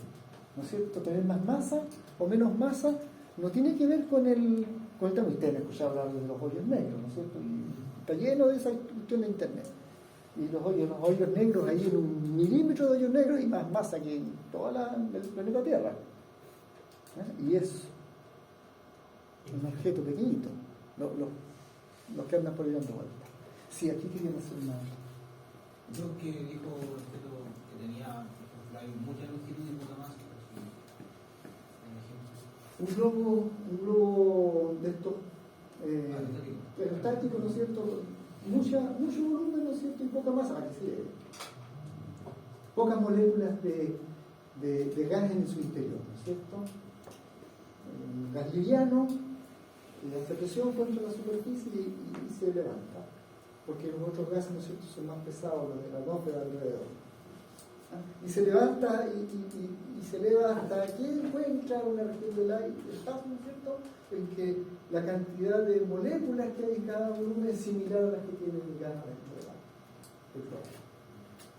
[SPEAKER 1] ¿No es cierto? Tener más masa o menos masa no tiene que ver con el tema. Ustedes han escuchado hablar de los hoyos negros, ¿no es cierto? Y está lleno de esa cuestión en internet. Y los hoyos negros, ahí en 1 milímetro de hoyos negros y más masa que en todo el planeta Tierra. Y es un objeto pequeñito, los que andan por ahí dando vueltas. Sí, aquí querían hacer una...
[SPEAKER 2] Yo que dijo que tenía, por ejemplo, hay mucha longitud y poca masa.
[SPEAKER 1] Un globo de estos aerostático, ¿no es cierto? Mucho volumen, ¿no es cierto? Y poca masa, para que se lleve. Pocas moléculas de gas en su interior, ¿no es cierto? Un gas liviano, hace presión contra la superficie y se levanta. Porque los otros gases, ¿no es cierto?, son más pesados, los de la atmósfera alrededor. Y se levanta y se eleva hasta que encuentra una región del aire, espacio, ¿no es cierto?, en que la cantidad de moléculas que hay en cada volumen es similar a las que tiene el gas dentro del agua.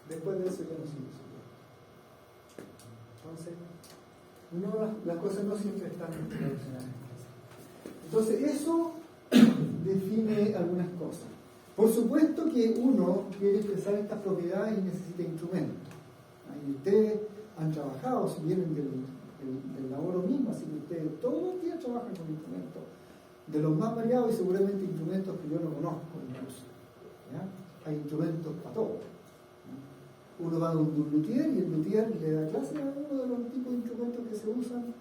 [SPEAKER 1] Después de eso ya no sigue subiendo. Entonces, las cosas no siempre están relacionadas. Entonces, eso define algunas cosas. Por supuesto que uno quiere expresar estas propiedades y necesita instrumentos. Y ustedes han trabajado, si vienen del laboro mismo, así que ustedes todos los días trabajan con instrumentos de los más variados y seguramente instrumentos que yo no conozco incluso. ¿Ya? Hay instrumentos para todo. Uno va a un luthier y el luthier le da clase a uno de los tipos de instrumentos que se usan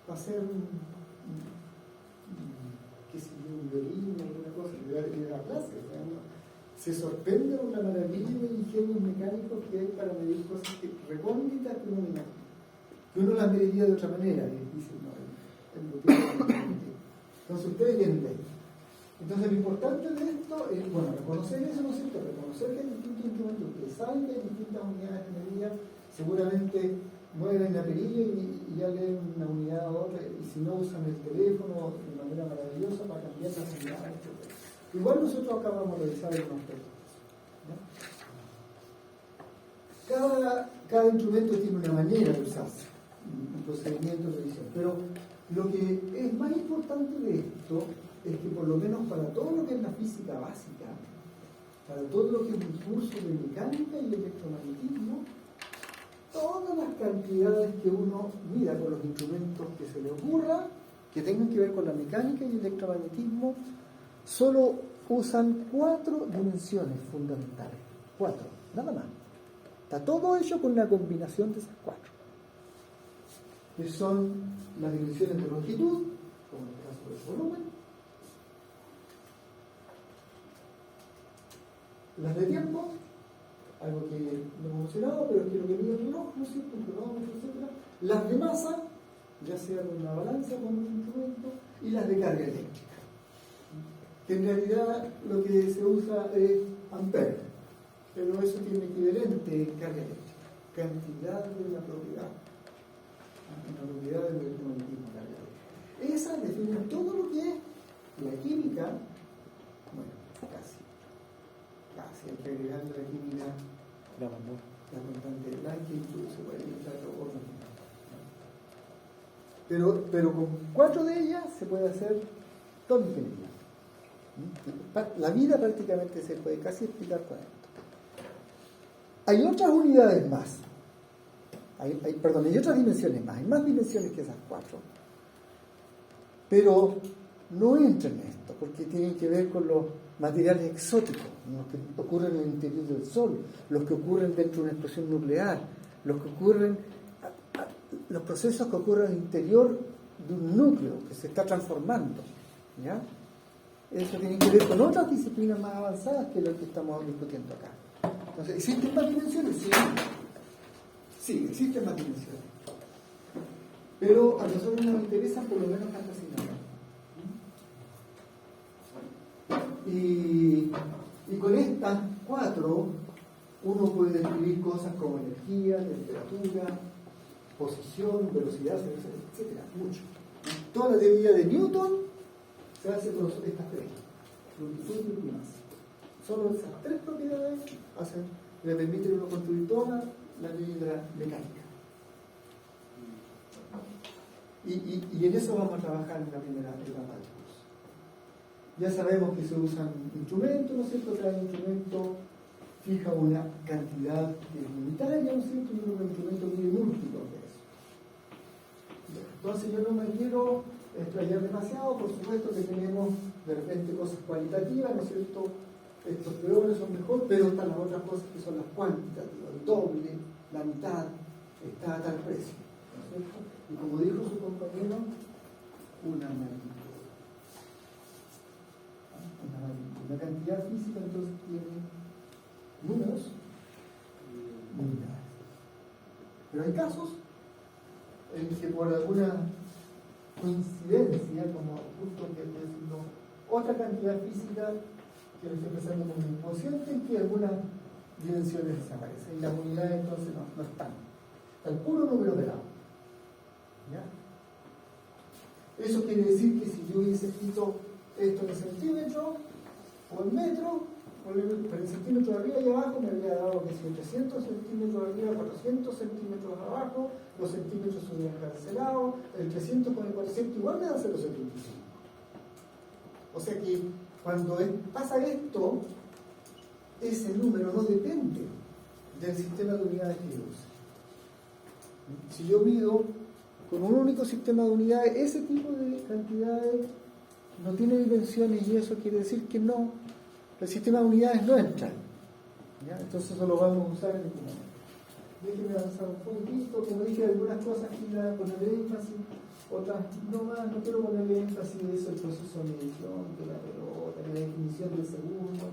[SPEAKER 1] para hacer un violín o alguna cosa, le da clase. Se sorprende con la maravilla de ingenios mecánicos que hay para medir cosas recónditas que uno imagina. Que uno las mediría de otra manera y dice, no, el luthier. Entonces ustedes vienen de ahí. Entonces lo importante de esto es, bueno, reconocer eso, ¿no es cierto? Reconocer que hay distintos instrumentos, ustedes saben que hay distintas unidades de medida, seguramente mueven la perilla y ya leen una unidad a otra, y si no usan el teléfono de manera maravillosa para cambiar las unidades, etc. Igual nosotros acá vamos a revisar algunos aspectos. Cada instrumento tiene una manera de usarse, un procedimiento de revisión, pero Lo que es más importante de esto es que por lo menos para todo lo que es la física básica, para todo lo que es un curso de mecánica y electromagnetismo, todas las cantidades que uno mira con los instrumentos que se le ocurra, que tengan que ver con la mecánica y el electromagnetismo, solo usan 4 dimensiones fundamentales. 4, nada más. Está todo hecho con una combinación de esas 4. Que son las dimensiones de longitud, como en el caso del volumen, las de tiempo, algo que no hemos mencionado, pero quiero que mire el reloj, ¿no es cierto? Un cronómetro, etc. Las de masa, ya sea con una balanza o con un instrumento, y las de carga eléctrica. Que en realidad lo que se usa es ampere, pero eso tiene equivalente en carga eléctrica, cantidad de la propiedad. La propiedad del electromagnetismo carga eléctrica. Esas definen todo lo que es la química, bueno, casi hay que agregarle la química, la constante de Planck, que incluso puede entrar otro. Pero con 4 de ellas se puede hacer toda ingeniería. La vida prácticamente se puede casi explicar con esto. Hay otras unidades más. Hay otras dimensiones más. Hay más dimensiones que esas 4. Pero no entran en esto, porque tienen que ver con los materiales exóticos, los que ocurren en el interior del Sol, los que ocurren dentro de una explosión nuclear, los procesos que ocurren al interior de un núcleo que se está transformando. ¿Ya? Eso tiene que ver con otras disciplinas más avanzadas que lo que estamos discutiendo acá. Entonces, ¿existen más dimensiones? Sí, existen más dimensiones. Pero a nosotros nos interesan por lo menos fantasía. Y con estas 4 uno puede describir cosas como energía, temperatura, posición, velocidad, etcétera, mucho. Toda la teoría de Newton se hace con estas 3, longitud y masa. Solo esas 3 propiedades le permiten a uno construir toda la ley de la mecánica. Y en eso vamos a trabajar en la primera etapa del curso. Ya sabemos que se usan instrumentos, ¿no es cierto? Cada instrumento fija una cantidad que es unitaria, ¿no es cierto? Y un instrumento tiene múltiplos de eso. Entonces yo no me quiero explayar demasiado, por supuesto que tenemos de repente cosas cualitativas, ¿no es cierto? Estos peores son mejor, pero están las otras cosas que son las cuantitativas, el doble, la mitad, está a tal precio, ¿no es cierto? Y como dijo su compañero, una magnitud. Una cantidad física entonces tiene números y unidades. Pero hay casos en que por alguna coincidencia, como justo que estoy diciendo, otra cantidad física que lo estoy pensando como un inconsciente, en que algunas dimensiones desaparecen y las unidades entonces no están. Está el puro número de lado. ¿Ya? Eso quiere decir que si yo hubiese escrito esto en centímetros o en metros, pero en centímetros arriba y abajo me habría dado que si 300 centímetros arriba, 400 centímetros abajo, los centímetros se hubieran cancelado, el 300 con el 400 igual me da 0,75. O sea que cuando pasa esto, ese número no depende del sistema de unidades que yo use. Si yo mido con un único sistema de unidades, ese tipo de cantidades no tiene dimensiones y eso quiere decir que no, el sistema de unidades no entra. ¿Ya? Entonces eso lo vamos a usar en el momento. Déjenme avanzar un poquito, como dije, algunas cosas que iba a ponerle énfasis, otras no más, no quiero ponerle énfasis de eso, el proceso de medición, de la pelota, de la definición del segundo,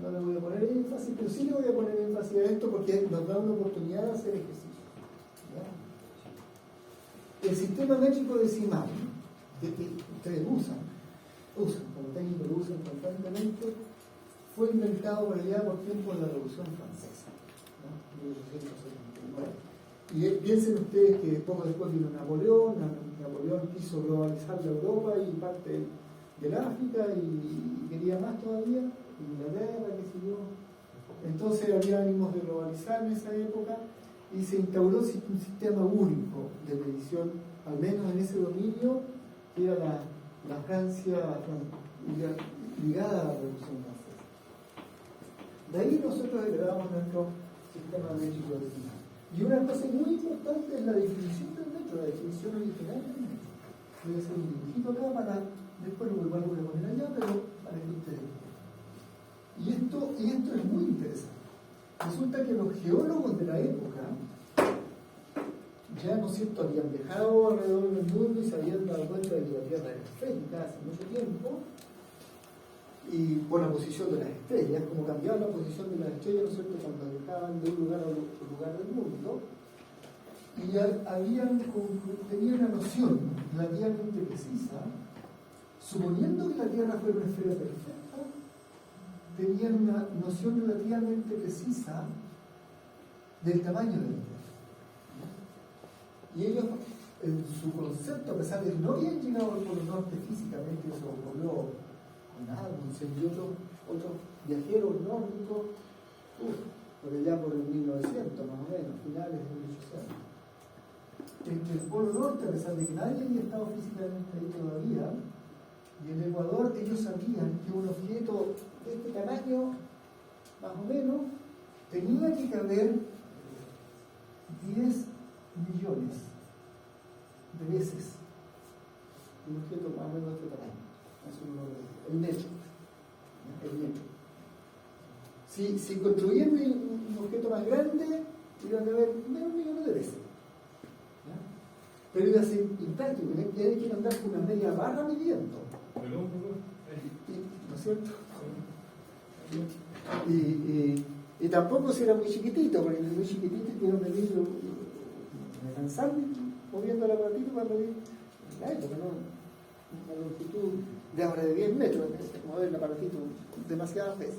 [SPEAKER 1] no le voy a poner énfasis, pero sí le voy a poner énfasis a esto porque nos da una oportunidad de hacer ejercicio. ¿Ya? El sistema métrico decimal que ustedes usan como técnico lo usan constantemente, fue inventado por allá por tiempo de la Revolución Francesa, ¿no? 1879. Y piensen ustedes que poco después vino Napoleón quiso globalizar la Europa y parte del África y quería más todavía, Inglaterra, qué sé yo. Entonces había ánimos de globalizar en esa época y se instauró un sistema único de medición al menos en ese dominio que era la Francia ligada a la Revolución Francesa. De ahí nosotros heredamos nuestro sistema métrico original. Y una cosa muy importante es la definición del metro, la definición original del metro. Voy a hacer un dibujito acá para, después lo voy a poner allá, pero para que ustedes vean. Y esto es muy interesante. Resulta que los geólogos de la época ya, ¿no es cierto?, habían viajado alrededor del mundo y se habían dado cuenta de que la Tierra era esférica hace mucho tiempo, y por la posición de las estrellas, como cambiaba la posición de las estrellas, ¿no es cierto?, cuando viajaban de un lugar a otro lugar del mundo, y tenían una noción relativamente precisa, suponiendo que la Tierra fuera una esfera perfecta, tenían una noción relativamente precisa del tamaño de la Tierra. Y ellos, en su concepto, a pesar de que no habían llegado al Polo Norte físicamente, eso ocurrió con Amundsen y otros viajeros nórdicos, por allá por el 1900 más o menos, finales de 1800. El Polo Norte, a pesar de que nadie había estado físicamente ahí todavía, y en Ecuador ellos sabían que un objeto de este tamaño, más o menos, tenía que caber 10 millones de veces un objeto más o menos de este tamaño. Eso es el metro. Si construían un objeto más grande, iban a ver menos millones de veces. ¿Ya? Pero iba a ser impráctico, hay que andar con una media barra midiendo. ¿No es cierto? Y tampoco si era muy chiquitito, porque muy chiquitito quiero medir, me cansan moviendo el aparatito para medir una longitud de ahora de 10 metros, mover el aparatito demasiadas veces.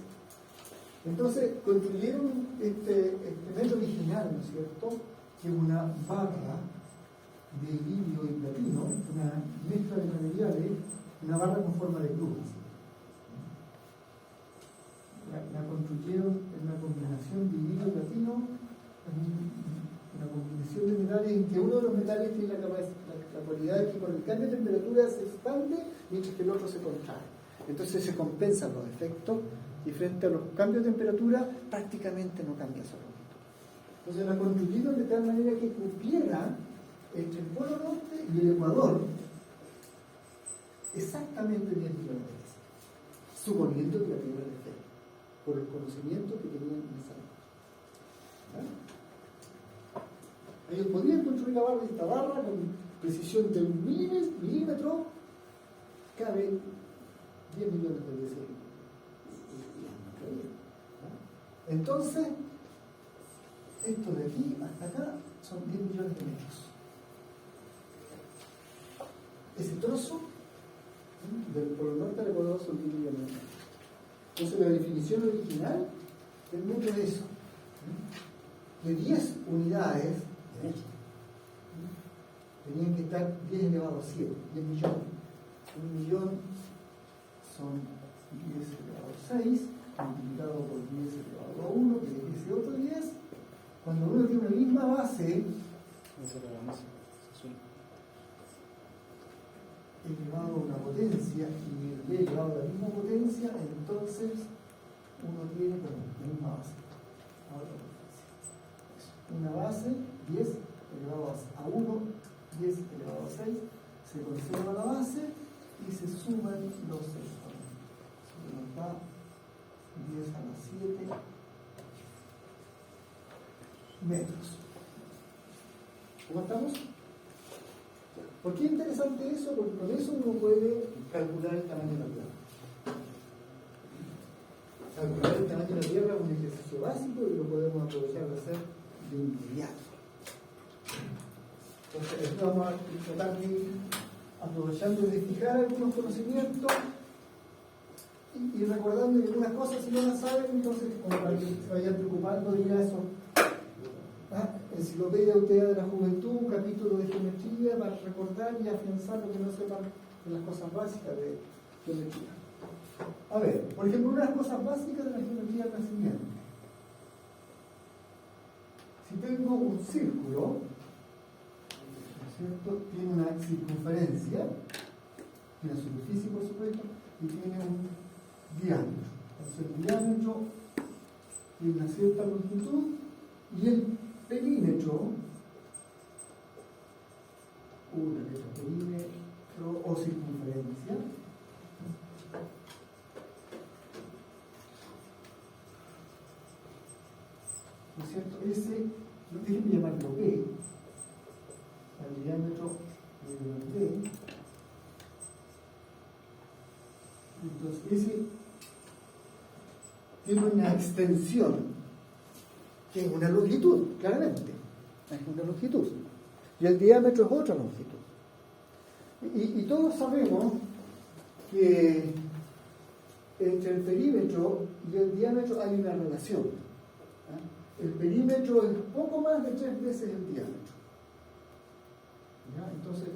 [SPEAKER 1] Entonces construyeron este metro original, ¿no es cierto?, que es una barra de vidrio y platino, una mezcla de materiales, una barra con forma de cruz. La construyeron en una combinación de vidrio y platino, una combinación de metales en que uno de los metales tiene la cualidad de que con el cambio de temperatura se expande mientras que el otro se contrae. Entonces se compensan los efectos y frente a los cambios de temperatura prácticamente no cambia su longitud. Entonces la construyeron de tal manera que cumpliera entre el Polo Norte y el Ecuador exactamente 10 millones de veces, suponiendo que la Tierra era esférica, por el conocimiento que tenían en esa época. Ellos podían construir la barra, y esta barra con precisión de 1 milímetro cabe 10 millones de veces. Entonces, esto de aquí hasta acá son 10 millones de metros. Ese trozo del Polo Norte al Ecuador son 10 millones de metros. Entonces, la definición original del metro es eso: de 10 unidades tenían que estar 10 elevado a 7, 10 millones. 1 millón son 10 elevado a 6, multiplicado por 10 elevado a 1, que es ese otro 10. Cuando uno tiene una misma base, elevado a una potencia y el b elevado a la misma potencia, entonces uno tiene la misma base. Una base, 10 elevado a 1, 10 elevado a 6, se conserva la base y se suman los exponentes. Se nos da 10 a la 7 metros. ¿Cómo estamos? ¿Por qué es interesante eso? Porque con eso uno puede calcular el tamaño de la Tierra. Calcular el tamaño de la Tierra es un ejercicio básico y lo podemos aprovechar de hacer de inmediato. Entonces, esto vamos a tratar de ir aprovechando de fijar algunos conocimientos y recordando que algunas cosas, si no las saben, entonces, como para que se vayan preocupando, diga eso. Enciclopedia Europea de la Juventud, un capítulo de geometría para recordar y afianzar lo que no sepan de las cosas básicas de geometría. A ver, por ejemplo, una de las cosas básicas de la geometría es la siguiente. Si tengo un círculo, cierto? Tiene una circunferencia, tiene una superficie por supuesto, y tiene un diámetro. Entonces el diámetro tiene una cierta longitud y el perímetro, perímetro o circunferencia, ¿no es cierto? Ese, déjenme llamarlo B, al diámetro de B. Entonces, ese tiene una extensión, que es una longitud, claramente. Es una longitud. Y el diámetro es otra longitud. Y todos sabemos que entre el perímetro y el diámetro hay una relación. El perímetro es poco más de 3 veces el diámetro. ¿Ya? Entonces,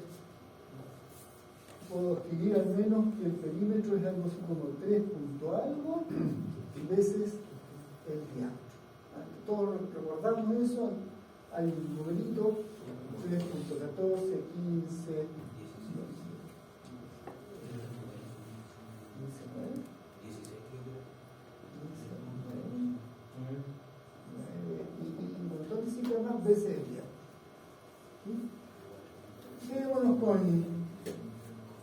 [SPEAKER 1] puedo escribir al menos que el perímetro es algo así como 3 punto algo veces el diámetro. Todos recordamos eso, hay un numerito 3.14, 15, 19, y un montón de cifras más veces el diámetro. Quedémonos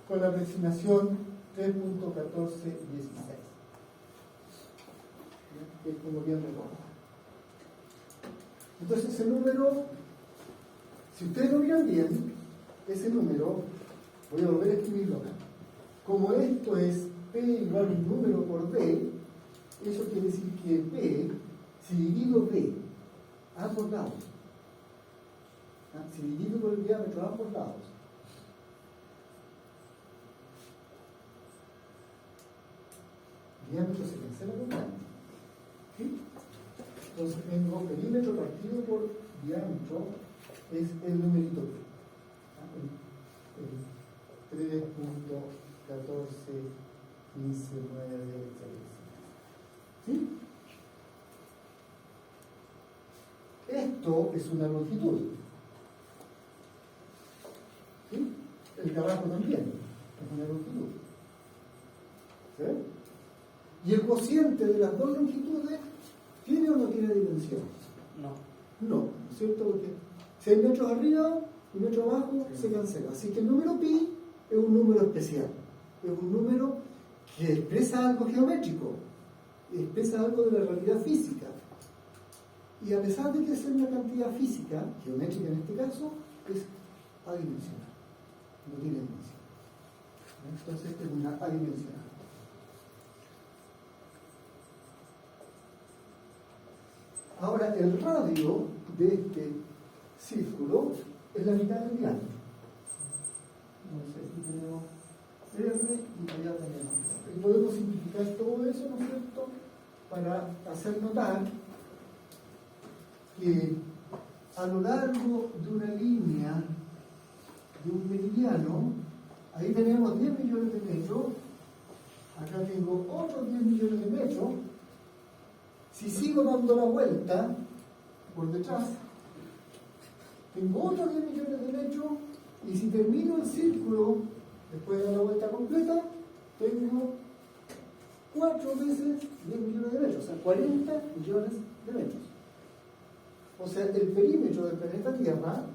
[SPEAKER 1] con la aproximación 3.1416, que es como bien recuerdo. Entonces ese número, si ustedes lo miran bien, ese número, voy a volver a escribirlo acá. Como esto es P igual a un número por B, eso quiere decir que P, si divido B a ambos lados, si divido por el diámetro a ambos lados, el diámetro se cancela con diámetro. ¿Sí? Entonces tengo perímetro partido por diámetro, es el numerito P. El 3.14, 15, 9, etc. ¿Sí? Esto es una longitud. ¿Sí? El de abajo también es una longitud. ¿Sí? Y el cociente de las dos longitudes ¿tiene o no tiene dimensión? No. No, ¿no es cierto? Porque si hay metros arriba y metros abajo, se cancela. Así que el número pi es un número especial. Es un número que expresa algo geométrico, expresa algo de la realidad física. Y a pesar de que es una cantidad física, geométrica en este caso, es adimensional. No tiene dimensión. Entonces es una adimensional. Allora, el radio de este círculo es la mitad del diámetro. Entonces, aquí tenemos R y allá tenemos R. Y podemos simplificar todo eso, ¿no es cierto?, para hacer notar que a lo largo de una línea de un meridiano, ahí tenemos 10 millones de metros, acá tengo otros 10 millones de metros. Si sigo dando la vuelta por detrás, tengo otros 10 millones de metros, y si termino el círculo después de dar la vuelta completa, tengo 4 veces 10 millones de metros, o sea, 40 millones de metros. O sea, el perímetro del planeta Tierra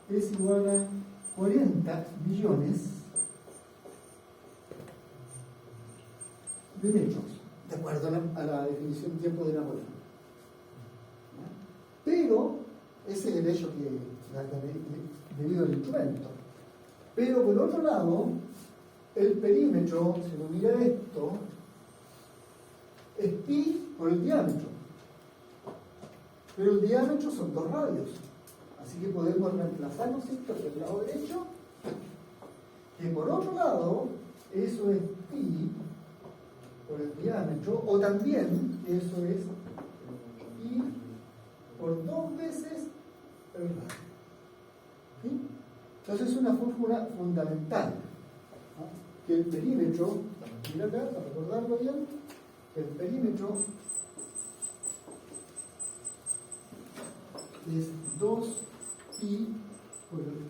[SPEAKER 1] es igual a 40 millones de metros, de acuerdo a la definición de tiempo de Napoleón. Pero ese es el hecho que debido al instrumento. Pero por otro lado, el perímetro, si uno mira esto, es pi por el diámetro. Pero el diámetro son 2 radios. Así que podemos reemplazarnos esto por el lado derecho, que por otro lado, eso es pi por el diámetro, o también eso es pi por 2 veces el radio. ¿Sí? Entonces es una fórmula fundamental, ¿no? Que el perímetro, mira acá, para recordarlo bien, el perímetro es 2 y por el radio.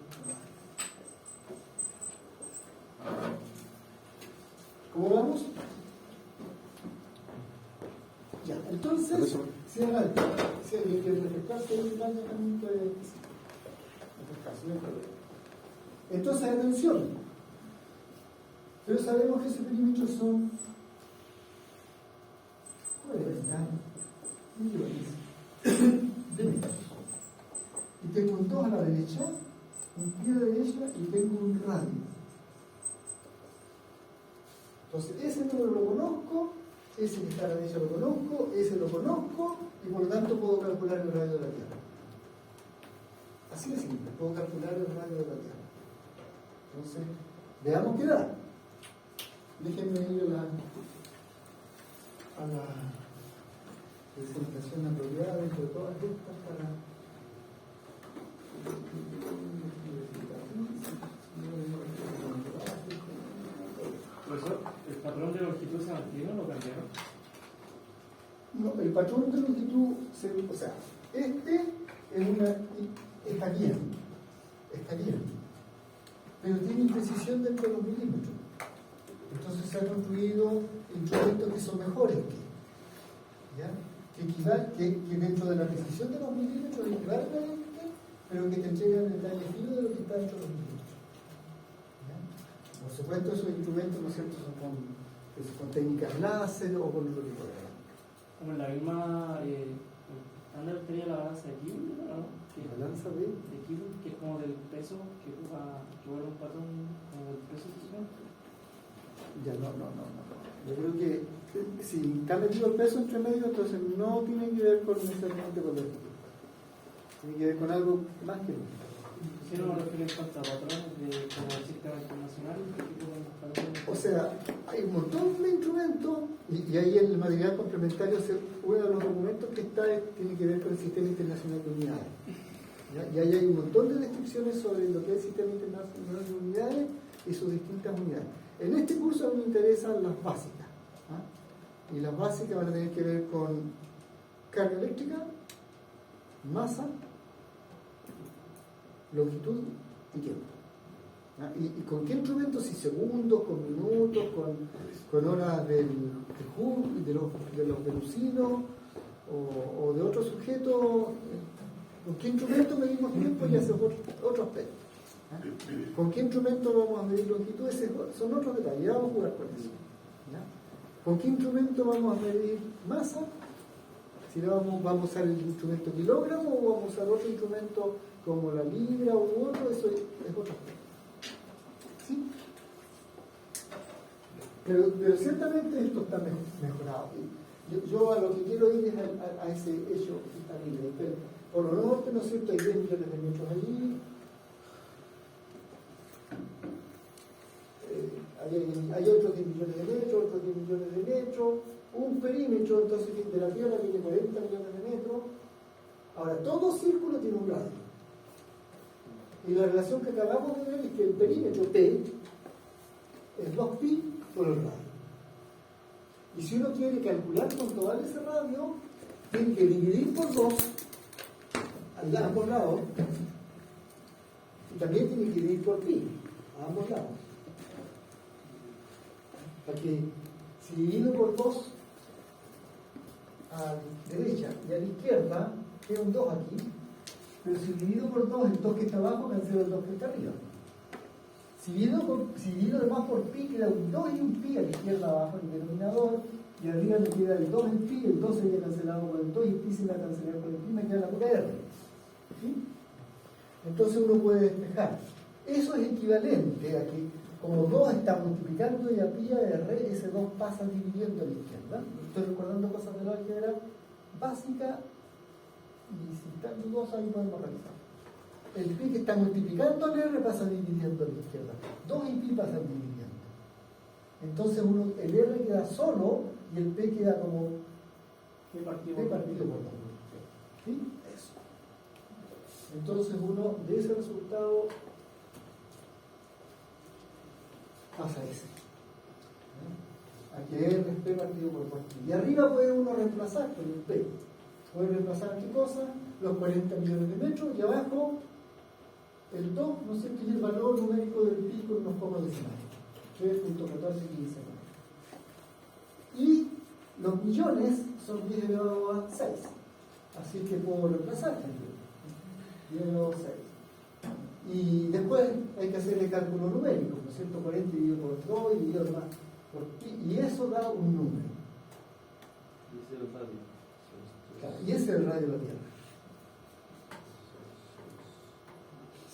[SPEAKER 1] ¿Cómo vamos? Ya, entonces, si adelante, si alguien quiere refrescarse, el año también puede refrescarse, no hay problema. Entonces, atención, pero sabemos que ese perímetro son 40 millones de metros. Y tengo un 2 a la derecha, un pie a la derecha y tengo un radio. Entonces, ese número lo conozco, ese que está a la derecha lo conozco, ese lo conozco, y por lo tanto puedo calcular el radio de la Tierra. Así de simple, puedo calcular el radio de la Tierra. Entonces, veamos qué da. Déjenme ir a la presentación apropiada dentro de todas estas para...
[SPEAKER 8] Profesor, ¿el patrón de longitud se mantiene o lo cambiaron?
[SPEAKER 1] No, el patrón de longitud, o sea, está bien, pero tiene imprecisión dentro de los milímetros. Entonces se han construido instrumentos que son mejores que dentro de la precisión de los milímetros equivalente, pero que te entregan el detalle fino de lo que está dentro de los milímetros. Por supuesto, esos instrumentos, ¿no es cierto?, son con técnicas láser o con lo que fuera.
[SPEAKER 8] Como en la misma Ander tenía la balanza de Kibble, ¿no?
[SPEAKER 1] ¿Balanza de?
[SPEAKER 8] De Kibble, que es como del peso, que vuelve un patrón como del peso del instrumento.
[SPEAKER 1] Ya, no. Yo creo que si está metido el peso entre medio, entonces no tiene que ver con necesariamente con el peso. Tiene que ver con algo más que eso.
[SPEAKER 8] Si no me refiero en cuanto a patrones como el sistema internacional, ¿qué tipo de patrones?
[SPEAKER 1] O sea, hay un montón de instrumentos y ahí el material complementario, uno de los documentos que está tiene que ver con el Sistema Internacional de Unidades. ¿Ya? Y ahí hay un montón de descripciones sobre lo que es el Sistema Internacional de Unidades y sus distintas unidades. En este curso a mí me interesan las básicas. Y las básicas van a tener que ver con carga eléctrica, masa, longitud y tiempo. ¿Y con qué instrumentos? Si segundos, con minutos, con horas de los venusinos o de otros sujetos. ¿Con qué instrumento medimos tiempo? Y ese es otro aspecto. ¿Con qué instrumento vamos a medir longitud? Son otros detalles, vamos a jugar con eso. ¿Con qué instrumento vamos a medir masa? Si vamos a usar el instrumento kilogramo o vamos a usar otro instrumento como la libra u otro, eso es otro aspecto. ¿Sí? Pero ciertamente esto está mejorado. Yo a lo que quiero ir es a ese hecho que está libre. Por lo norte, ¿no es cierto?, hay 10 millones de metros allí. Hay otros 10 millones de metros, otros 10 millones de metros, un perímetro, entonces de la Tierra tiene 40 millones de metros. Ahora, todo círculo tiene un radio. Y la relación que acabamos de ver es que el perímetro P es 2pi por el radio. Y si uno quiere calcular controlar ese radio, tiene que dividir por 2 a ambos lados, y también tiene que dividir por pi a ambos lados. Para que si divido por 2 a la derecha y a la izquierda, queda un 2 aquí, pero si divido por 2, el 2 que está abajo cancela el 2 que está arriba. Si divido además por pi, queda un 2 y un pi a la izquierda abajo en el denominador, y arriba me queda el 2 en pi, el 2 sería cancelado por el 2 y el pi se va a cancelar por el pi, me queda la pura R. ¿Sí? Entonces uno puede despejar. Eso es equivalente a que, como 2 está multiplicando y a pi a R, ese 2 pasa dividiendo a la izquierda. Estoy recordando cosas de la álgebra básica, y si están dudosos ahí podemos revisar. El pi que está multiplicando al R pasa dividiendo a la izquierda. 2 y pi pasan dividiendo. Entonces el R queda solo y el P queda como P partido por 2. ¿Sí? Eso. Entonces uno de ese resultado pasa ese. Aquí R es P partido por 2. Y arriba puede uno reemplazar con el P. Puede reemplazar qué cosa, los 40 millones de metros, y abajo el 2, ¿no es cierto?, y el valor numérico del pi con unos pocos decimales, 3.1415. Y los millones son 10 elevado a 6, así que puedo reemplazar también, 10 elevado a 6. Y después hay que hacer el cálculo numérico, ¿no es cierto?, 40 dividido por 2 y dividido además por pi, y eso da un número. Claro, y ese es el radio de la Tierra.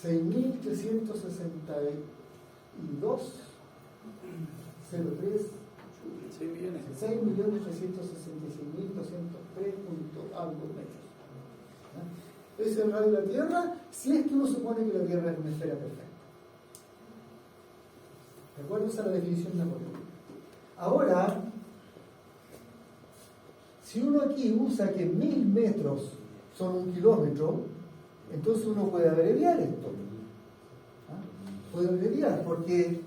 [SPEAKER 1] 6.362.03 6.366.203 algo metros. Ese es el radio de la Tierra, si es que uno supone que la Tierra es una esfera perfecta. ¿De acuerdo? Esa es la definición de Napoleón. Ahora, si uno aquí usa que 1000 metros son 1 kilómetro, entonces uno puede abreviar esto. ¿Ah? Puede abreviar porque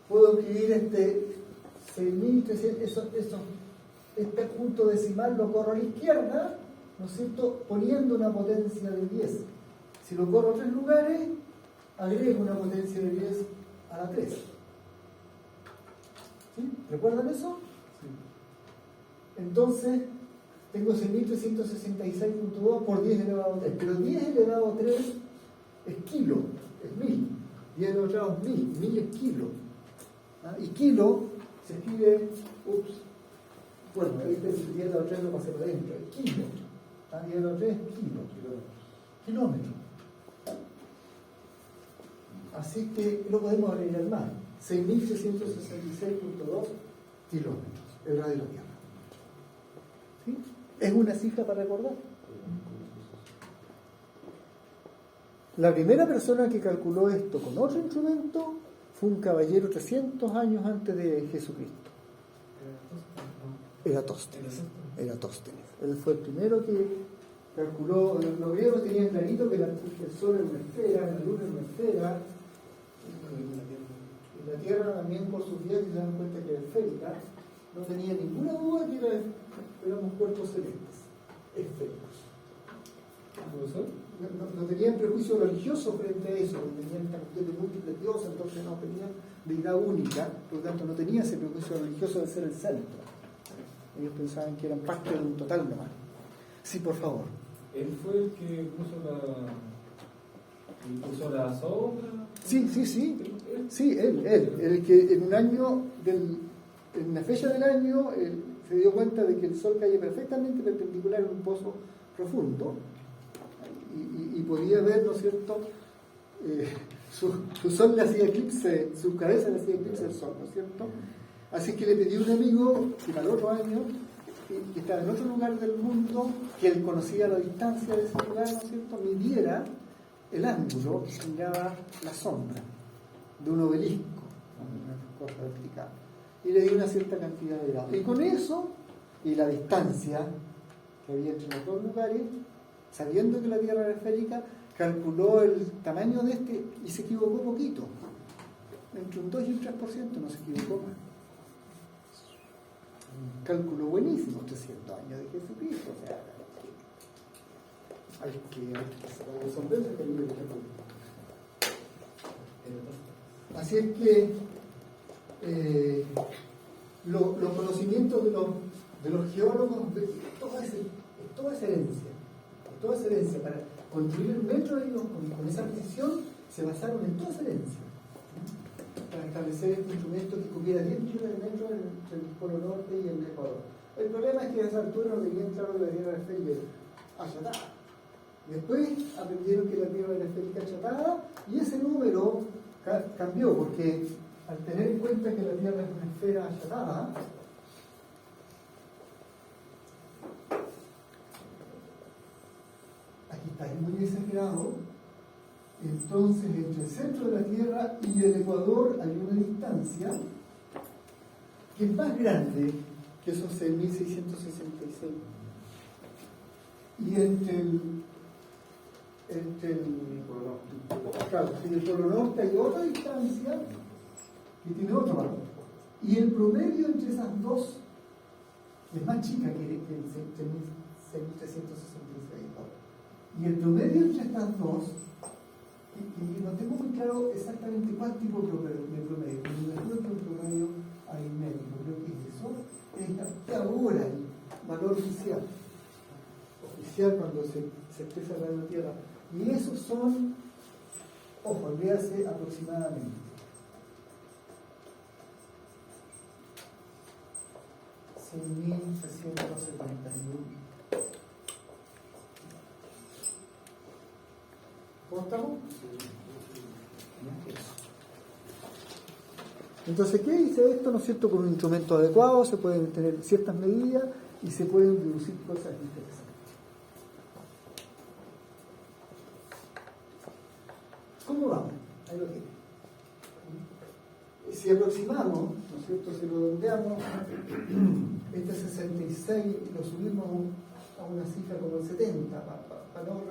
[SPEAKER 1] puedo escribir este 6.300, este punto decimal lo corro a la izquierda, ¿no es cierto?, poniendo una potencia de 10. Si lo corro 3 lugares, agrego una potencia de 10 a la 3. ¿Sí? ¿Recuerdan eso? Sí. Entonces, tengo 6.366.2 por 10 elevado a 3. Pero 10 elevado a 3 es kilo, es 1000. 10 elevado a 3 es 1000. 1000 es kilo. ¿Ah? Y kilo se escribe, bueno, ahí está el 10 elevado a 3 lo pasé por adentro, es kilo. 10 elevado a 3 es kilo. Kilómetro. Así que lo podemos agregar más. 6.366.2 kilómetros, el radio de la Tierra. ¿Sí? Es una cifra para recordar. La primera persona que calculó esto con otro instrumento fue un caballero 300 años antes de Jesucristo. Eratóstenes. Él fue el primero que calculó. Los griegos tenían clarito que el Sol era una esfera, la Luna era una esfera, y la Tierra también, por sus días, se dan cuenta que era esférica. No tenía ninguna duda que éramos cuerpos celestes, esféricos. No tenían prejuicio religioso frente a eso, tenían esta cuestión de múltiples dioses, entonces no tenían deidad única, por lo tanto no tenía ese prejuicio religioso de ser el centro. Ellos pensaban que eran parte de un total nomás. Sí, por favor.
[SPEAKER 6] ¿Él fue el que puso la sombra?
[SPEAKER 1] Sí. Sí, él. El que en un año, en una fecha del año, se dio cuenta de que el Sol caía perfectamente perpendicular en un pozo profundo y podía ver, ¿no es cierto?, su Sol le hacía eclipse, su cabeza le hacía eclipse al Sol, ¿no es cierto? Así que le pidió a un amigo que para el otro año, que estaba en otro lugar del mundo, que él conocía la distancia de ese lugar, ¿no es cierto?, midiera el ángulo que generaba la sombra de un obelisco, una cosa vertical, y le dio una cierta cantidad de grados. Y con eso, y la distancia que había entre los dos lugares, sabiendo que la Tierra era esférica, calculó el tamaño de este y se equivocó poquito. Entre un 2 y un 3% no se equivocó más. Cálculo buenísimo, 300 años de Jesucristo. O sea, hay que sacar los sombreros que hay que calcular. Así es que los conocimientos de los geólogos, toda esa herencia para construir el metro, ellos con esa precisión se basaron en toda esa herencia para establecer este instrumento que cubriera 10 millones de metros entre el Polo Norte y el Ecuador. El problema es que a esa altura no tenían claro que la Tierra era esférica achatada. Después aprendieron que la Tierra era esférica achatada y ese número cambió, porque al tener en cuenta que la Tierra es una esfera achatada, aquí está muy exagerado, entonces entre el centro de la Tierra y el Ecuador hay una distancia que es más grande que esos 6.666. Y entre el Polo Norte hay otra distancia que tiene otro valor. Y el promedio entre esas dos es más chica que el 6.366. Y el promedio entre estas dos, y no tengo muy claro exactamente cuál tipo de promedio, pero me imagino que un promedio aritmético, creo que es eso, es ahora el valor oficial cuando se expresa radio Tierra. Y esos son, ojo, olvídase aproximadamente. 6.371. ¿Cómo estamos? Entonces, ¿qué dice esto? ¿No es cierto? Con un instrumento adecuado se pueden tener ciertas medidas y se pueden deducir cosas interesantes. ¿Cómo vamos? Ahí lo tiene. Si aproximamos, ¿no es cierto? Si redondeamos, este 66 lo subimos a una cifra como el 70, para no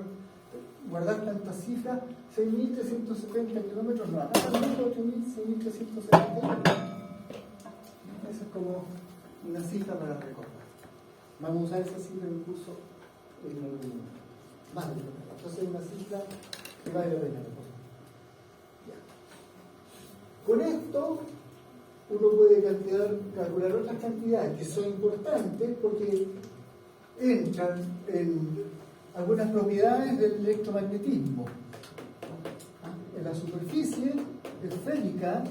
[SPEAKER 1] guardar tantas cifras, 6.370 kilómetros, no, acá también 6.371. Esa es como una cifra para recordar. Vamos a usar esa cifra en el curso en algún momento. Más de lo que. Entonces es una cifra que vale la pena recordar. Con esto uno puede calcular otras cantidades que son importantes porque entran en algunas propiedades del electromagnetismo. En la superficie esférica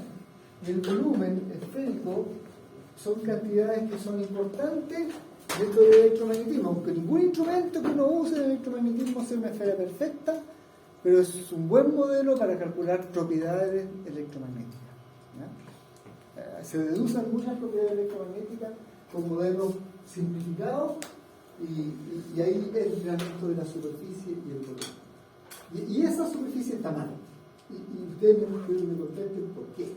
[SPEAKER 1] y el volumen esférico son cantidades que son importantes dentro del electromagnetismo, aunque ningún instrumento que uno use en el electromagnetismo sea una esfera perfecta, pero es un buen modelo para calcular propiedades electromagnéticas. ¿Ya? Se deducen muchas propiedades electromagnéticas con modelos simplificados y ahí entra esto de la superficie y el volumen. Y esa superficie está mal. Y ustedes me contesten por qué.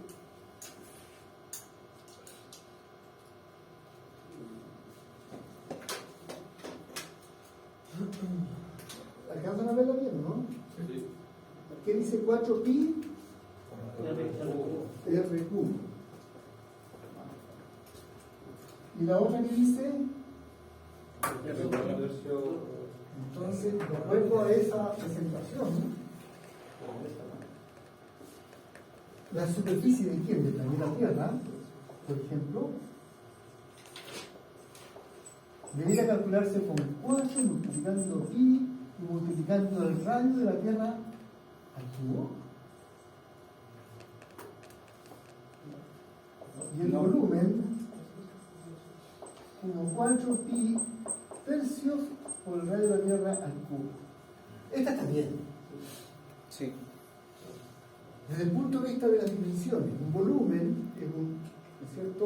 [SPEAKER 1] ¿Alcanzan a verla bien, no?
[SPEAKER 3] Sí.
[SPEAKER 1] ¿Qué dice 4pi? RQ. ¿Y la otra que dice? Entonces, de acuerdo a esa presentación, la superficie de quién? Del planeta Tierra, por ejemplo, debería calcularse con 4 multiplicando pi y multiplicando el radio de la Tierra al cubo. Y el volumen como 4 pi tercios por el radio de la Tierra al cubo. Esta está bien.
[SPEAKER 7] Sí.
[SPEAKER 1] Desde el punto de vista de las dimensiones, un volumen es ¿no es cierto?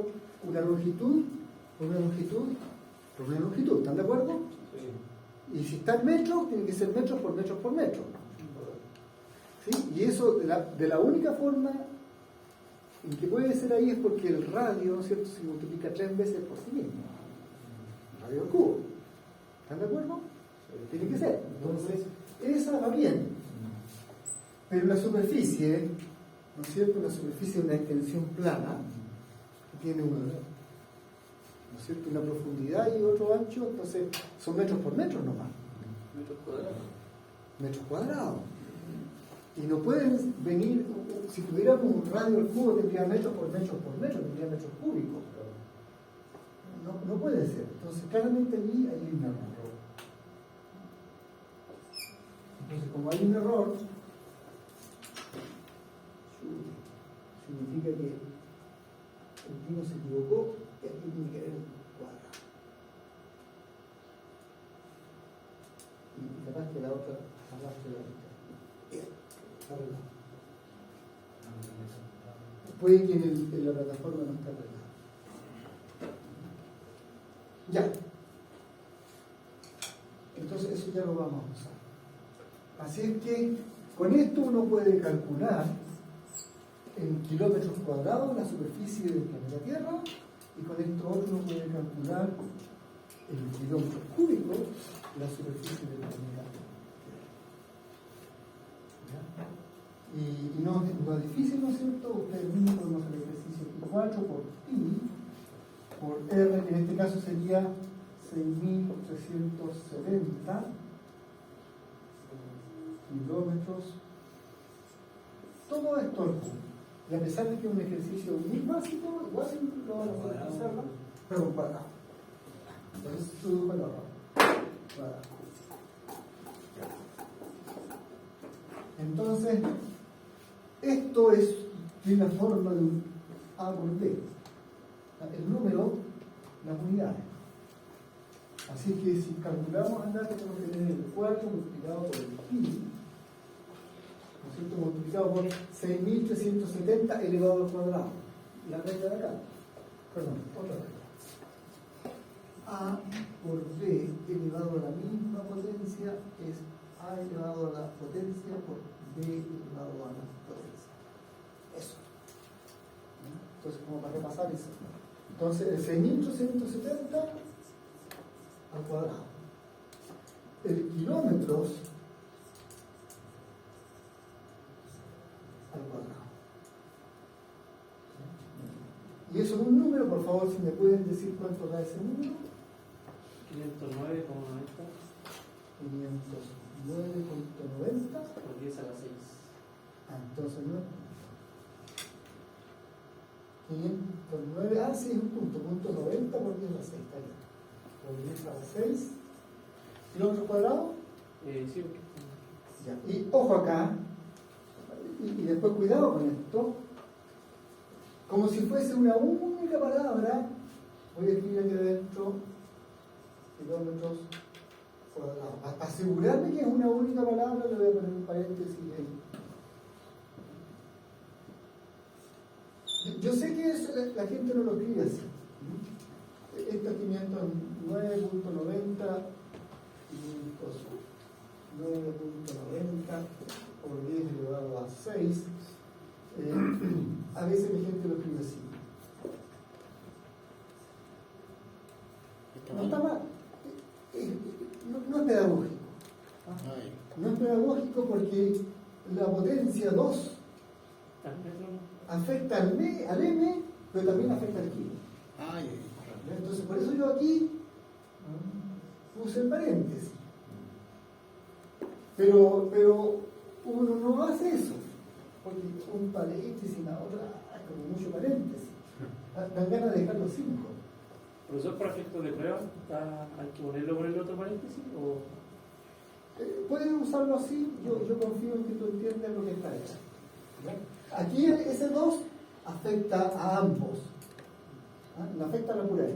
[SPEAKER 1] Una longitud por una longitud por una longitud, ¿están de acuerdo?
[SPEAKER 3] Sí.
[SPEAKER 1] Y si está en metros, tiene que ser metros por metros por metro. ¿Sí? Y eso, de la única forma en que puede ser ahí es porque el radio, ¿no es cierto?, se multiplica 3 veces por sí mismo. Radio al cubo. ¿Están de acuerdo? Tiene que ser. Entonces, esa va bien. Pero la superficie, ¿no es cierto?, la superficie de una extensión plana, que tiene una, ¿no es cierto?, una profundidad y otro ancho, entonces son metros por metros nomás.
[SPEAKER 4] Metros cuadrados.
[SPEAKER 1] Metros cuadrados. Y no pueden venir, si tuviéramos un radio al cubo tendría metros por metros, tendría metros cúbicos. No puede ser. Entonces claramente allí hay un error. Entonces como hay un error, significa que el tino se equivocó y aquí tiene que haber un cuadrado. Y capaz que la otra arrastre la mitad. Bien, arreglado. Puede que en la plataforma no esté arreglado. Ya. Entonces eso ya lo vamos a usar. Así es que con esto uno puede calcular en kilómetros cuadrados la superficie del planeta Tierra y con esto otro uno puede calcular en kilómetros cúbicos la superficie del planeta Tierra. Y no es difícil, ¿no es cierto? Ustedes mismos podemos hacer el ejercicio 4 por pi por R, que en este caso sería 6.370 kilómetros, todo esto al cubo. Y a pesar de que es un ejercicio muy básico, igual lo van a poder hacer, ¿no? Pero cuadrado. Entonces tú cuadrado. Entonces, esto es de la forma de un A por B. El número, las unidades. Así que si calculamos acá, tenemos que tener el 4 multiplicado por el pi, ¿no es cierto? Multiplicado por 6.370 elevado al cuadrado. La regla de acá. Perdón, otra regla. A por B elevado a la misma potencia es A elevado a la potencia por B elevado a la potencia. Eso. Entonces, como para repasar eso. Entonces, el 6.370 al cuadrado. El kilómetros al cuadrado. Y eso es un número, por favor, si me pueden decir cuánto da ese número.
[SPEAKER 8] 509,90
[SPEAKER 1] 509,90
[SPEAKER 8] por 10 a la 6.
[SPEAKER 1] Entonces no. 509, sí, es un punto 90 por 10 a la 6, está bien. Por 10 a la 6. ¿Kilómetros cuadrados?
[SPEAKER 8] Sí.
[SPEAKER 1] Ya. Y ojo acá, y después cuidado con esto, como si fuese una única palabra, voy a escribir aquí adentro kilómetros cuadrados. Para asegurarme que es una única palabra, le voy a poner un paréntesis ahí. Yo sé que eso, la gente no lo escribe así. Esto es 509.90 por 10 elevado a 6. A veces mi gente lo escribe así. No está mal. No es pedagógico. No es pedagógico porque la potencia 2 afecta al M, pero también afecta al kilo. Entonces, por eso yo aquí puse el paréntesis. Pero uno no hace eso, porque un paréntesis y la otra es como mucho paréntesis. Dan ganas de dejar los 5.
[SPEAKER 8] ¿Profesor, para efectos de prueba, hay que ponerlo por el otro paréntesis? ¿O?
[SPEAKER 1] Puedes usarlo así, yo confío en que tú entiendas lo que está hecho. Aquí ese 2 afecta a ambos. Le afecta a la pura N.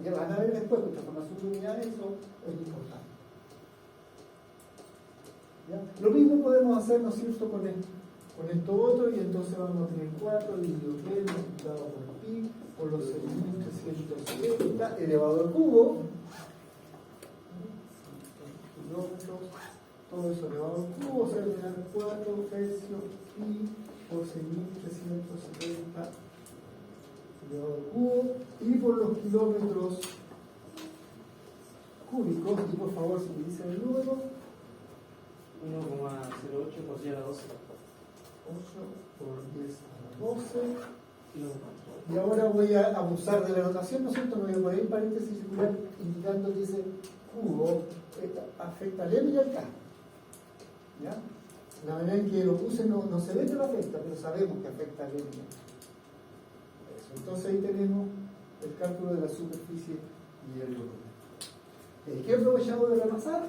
[SPEAKER 1] Ya van a ver después, porque transformación de unidades, eso es importante. ¿Ya? Lo mismo podemos hacer, ¿no es cierto?, con esto otro, y entonces vamos a tener 4 dividido 3 multiplicado por pi por los 6.370 elevado al cubo. Kilómetros, todo eso elevado al cubo, o sea, tener 4 tercios pi por 6.370 elevado al cubo, y por los kilómetros cúbicos, y por favor, si me dicen el número,
[SPEAKER 8] 1,08 por 10 a la 12.
[SPEAKER 1] 8 por 10 a la 12.
[SPEAKER 8] Kilómetros.
[SPEAKER 1] Y ahora voy a abusar de la notación, ¿no es cierto? Me voy a poner en paréntesis circular indicando que ese cubo afecta al M y al K. ¿Ya? La manera en que lo puse no se ve que lo afecta, pero sabemos que afecta al M y al K. Eso. Entonces ahí tenemos el cálculo de la superficie y el volumen. ¿Qué he aprovechado de repasar?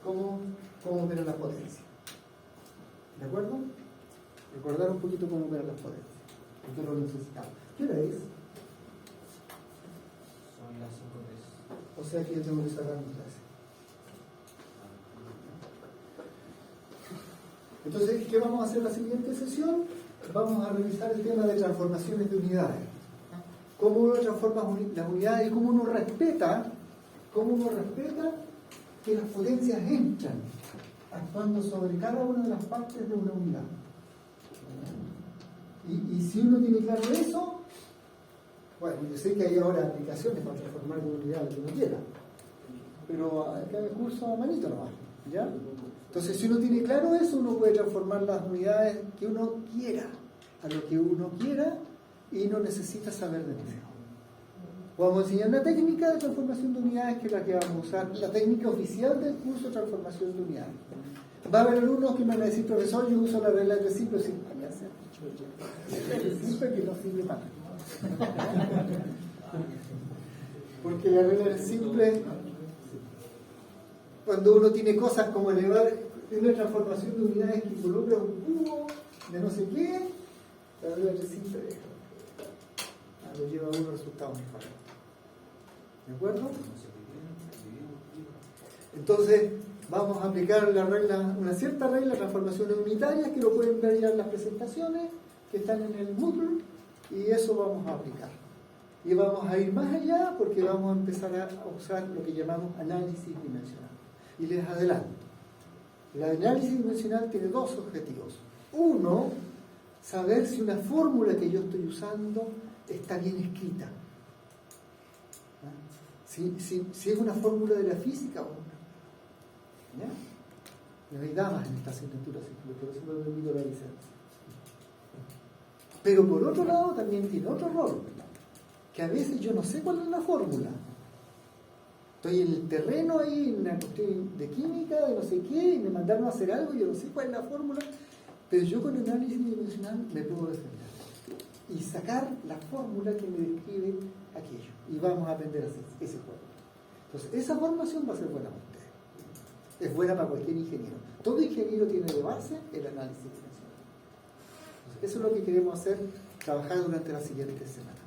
[SPEAKER 1] ¿Cómo operan las potencias? ¿De acuerdo? Recordar un poquito cómo operan las potencias, porque lo necesitamos. ¿Qué hora es?
[SPEAKER 2] Son las 5:03.
[SPEAKER 1] O sea que yo tengo que sacar mi clase. Entonces, ¿qué vamos a hacer en la siguiente sesión? Vamos a revisar el tema de transformaciones de unidades. Cómo uno transforma las unidades y cómo uno respeta que las potencias entran actuando sobre cada una de las partes de una unidad. Y si uno tiene claro eso, bueno, yo sé que hay ahora aplicaciones para transformar de unidad lo que uno quiera, pero acá en el curso manito nomás, ¿ya? Entonces, si uno tiene claro eso, uno puede transformar las unidades que uno quiera, a lo que uno quiera, y no necesita saber de nuevo. Vamos a enseñar una técnica de transformación de unidades que es la que vamos a usar, la técnica oficial del curso de transformación de unidades. Va a haber algunos que me van a decir, profesor, yo uso la regla de 3 simples, sí, ya sé, simple que no sirve para nada. Porque la regla de simple, cuando uno tiene cosas como elevar una transformación de unidades que involucra un cubo de no sé qué, la regla de simple lo lleva a unos resultados mejores. ¿De acuerdo? Entonces, vamos a aplicar la regla, una cierta regla de transformaciones unitarias que lo pueden ver ya en las presentaciones que están en el Moodle, y eso vamos a aplicar. Y vamos a ir más allá porque vamos a empezar a usar lo que llamamos análisis dimensional. Y les adelanto, el análisis dimensional tiene dos objetivos. Uno, saber si una fórmula que yo estoy usando está bien escrita. Si es una fórmula de la física o no. ¿Ya? No hay damas en esta asignatura, por eso me olvido la licencia. Pero por otro lado también tiene otro rol, que a veces yo no sé cuál es la fórmula. Estoy en el terreno ahí, en una cuestión de química, de no sé qué, y me mandaron a hacer algo y yo no sé cuál es la fórmula, pero yo con el análisis dimensional me puedo defender y sacar la fórmula que me describe aquello. Y vamos a aprender a hacer ese juego. Entonces, esa formación va a ser buena para ustedes. Es buena para cualquier ingeniero. Todo ingeniero tiene de base el análisis dimensional. Entonces, eso es lo que queremos hacer, trabajar durante las siguientes semanas.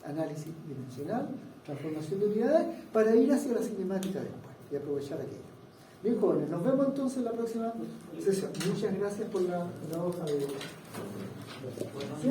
[SPEAKER 1] Análisis dimensional, transformación de unidades, para ir hacia la cinemática después y aprovechar aquello. Bien, jóvenes, nos vemos entonces en la próxima sesión. Muchas gracias por la hoja de... ¿Sí?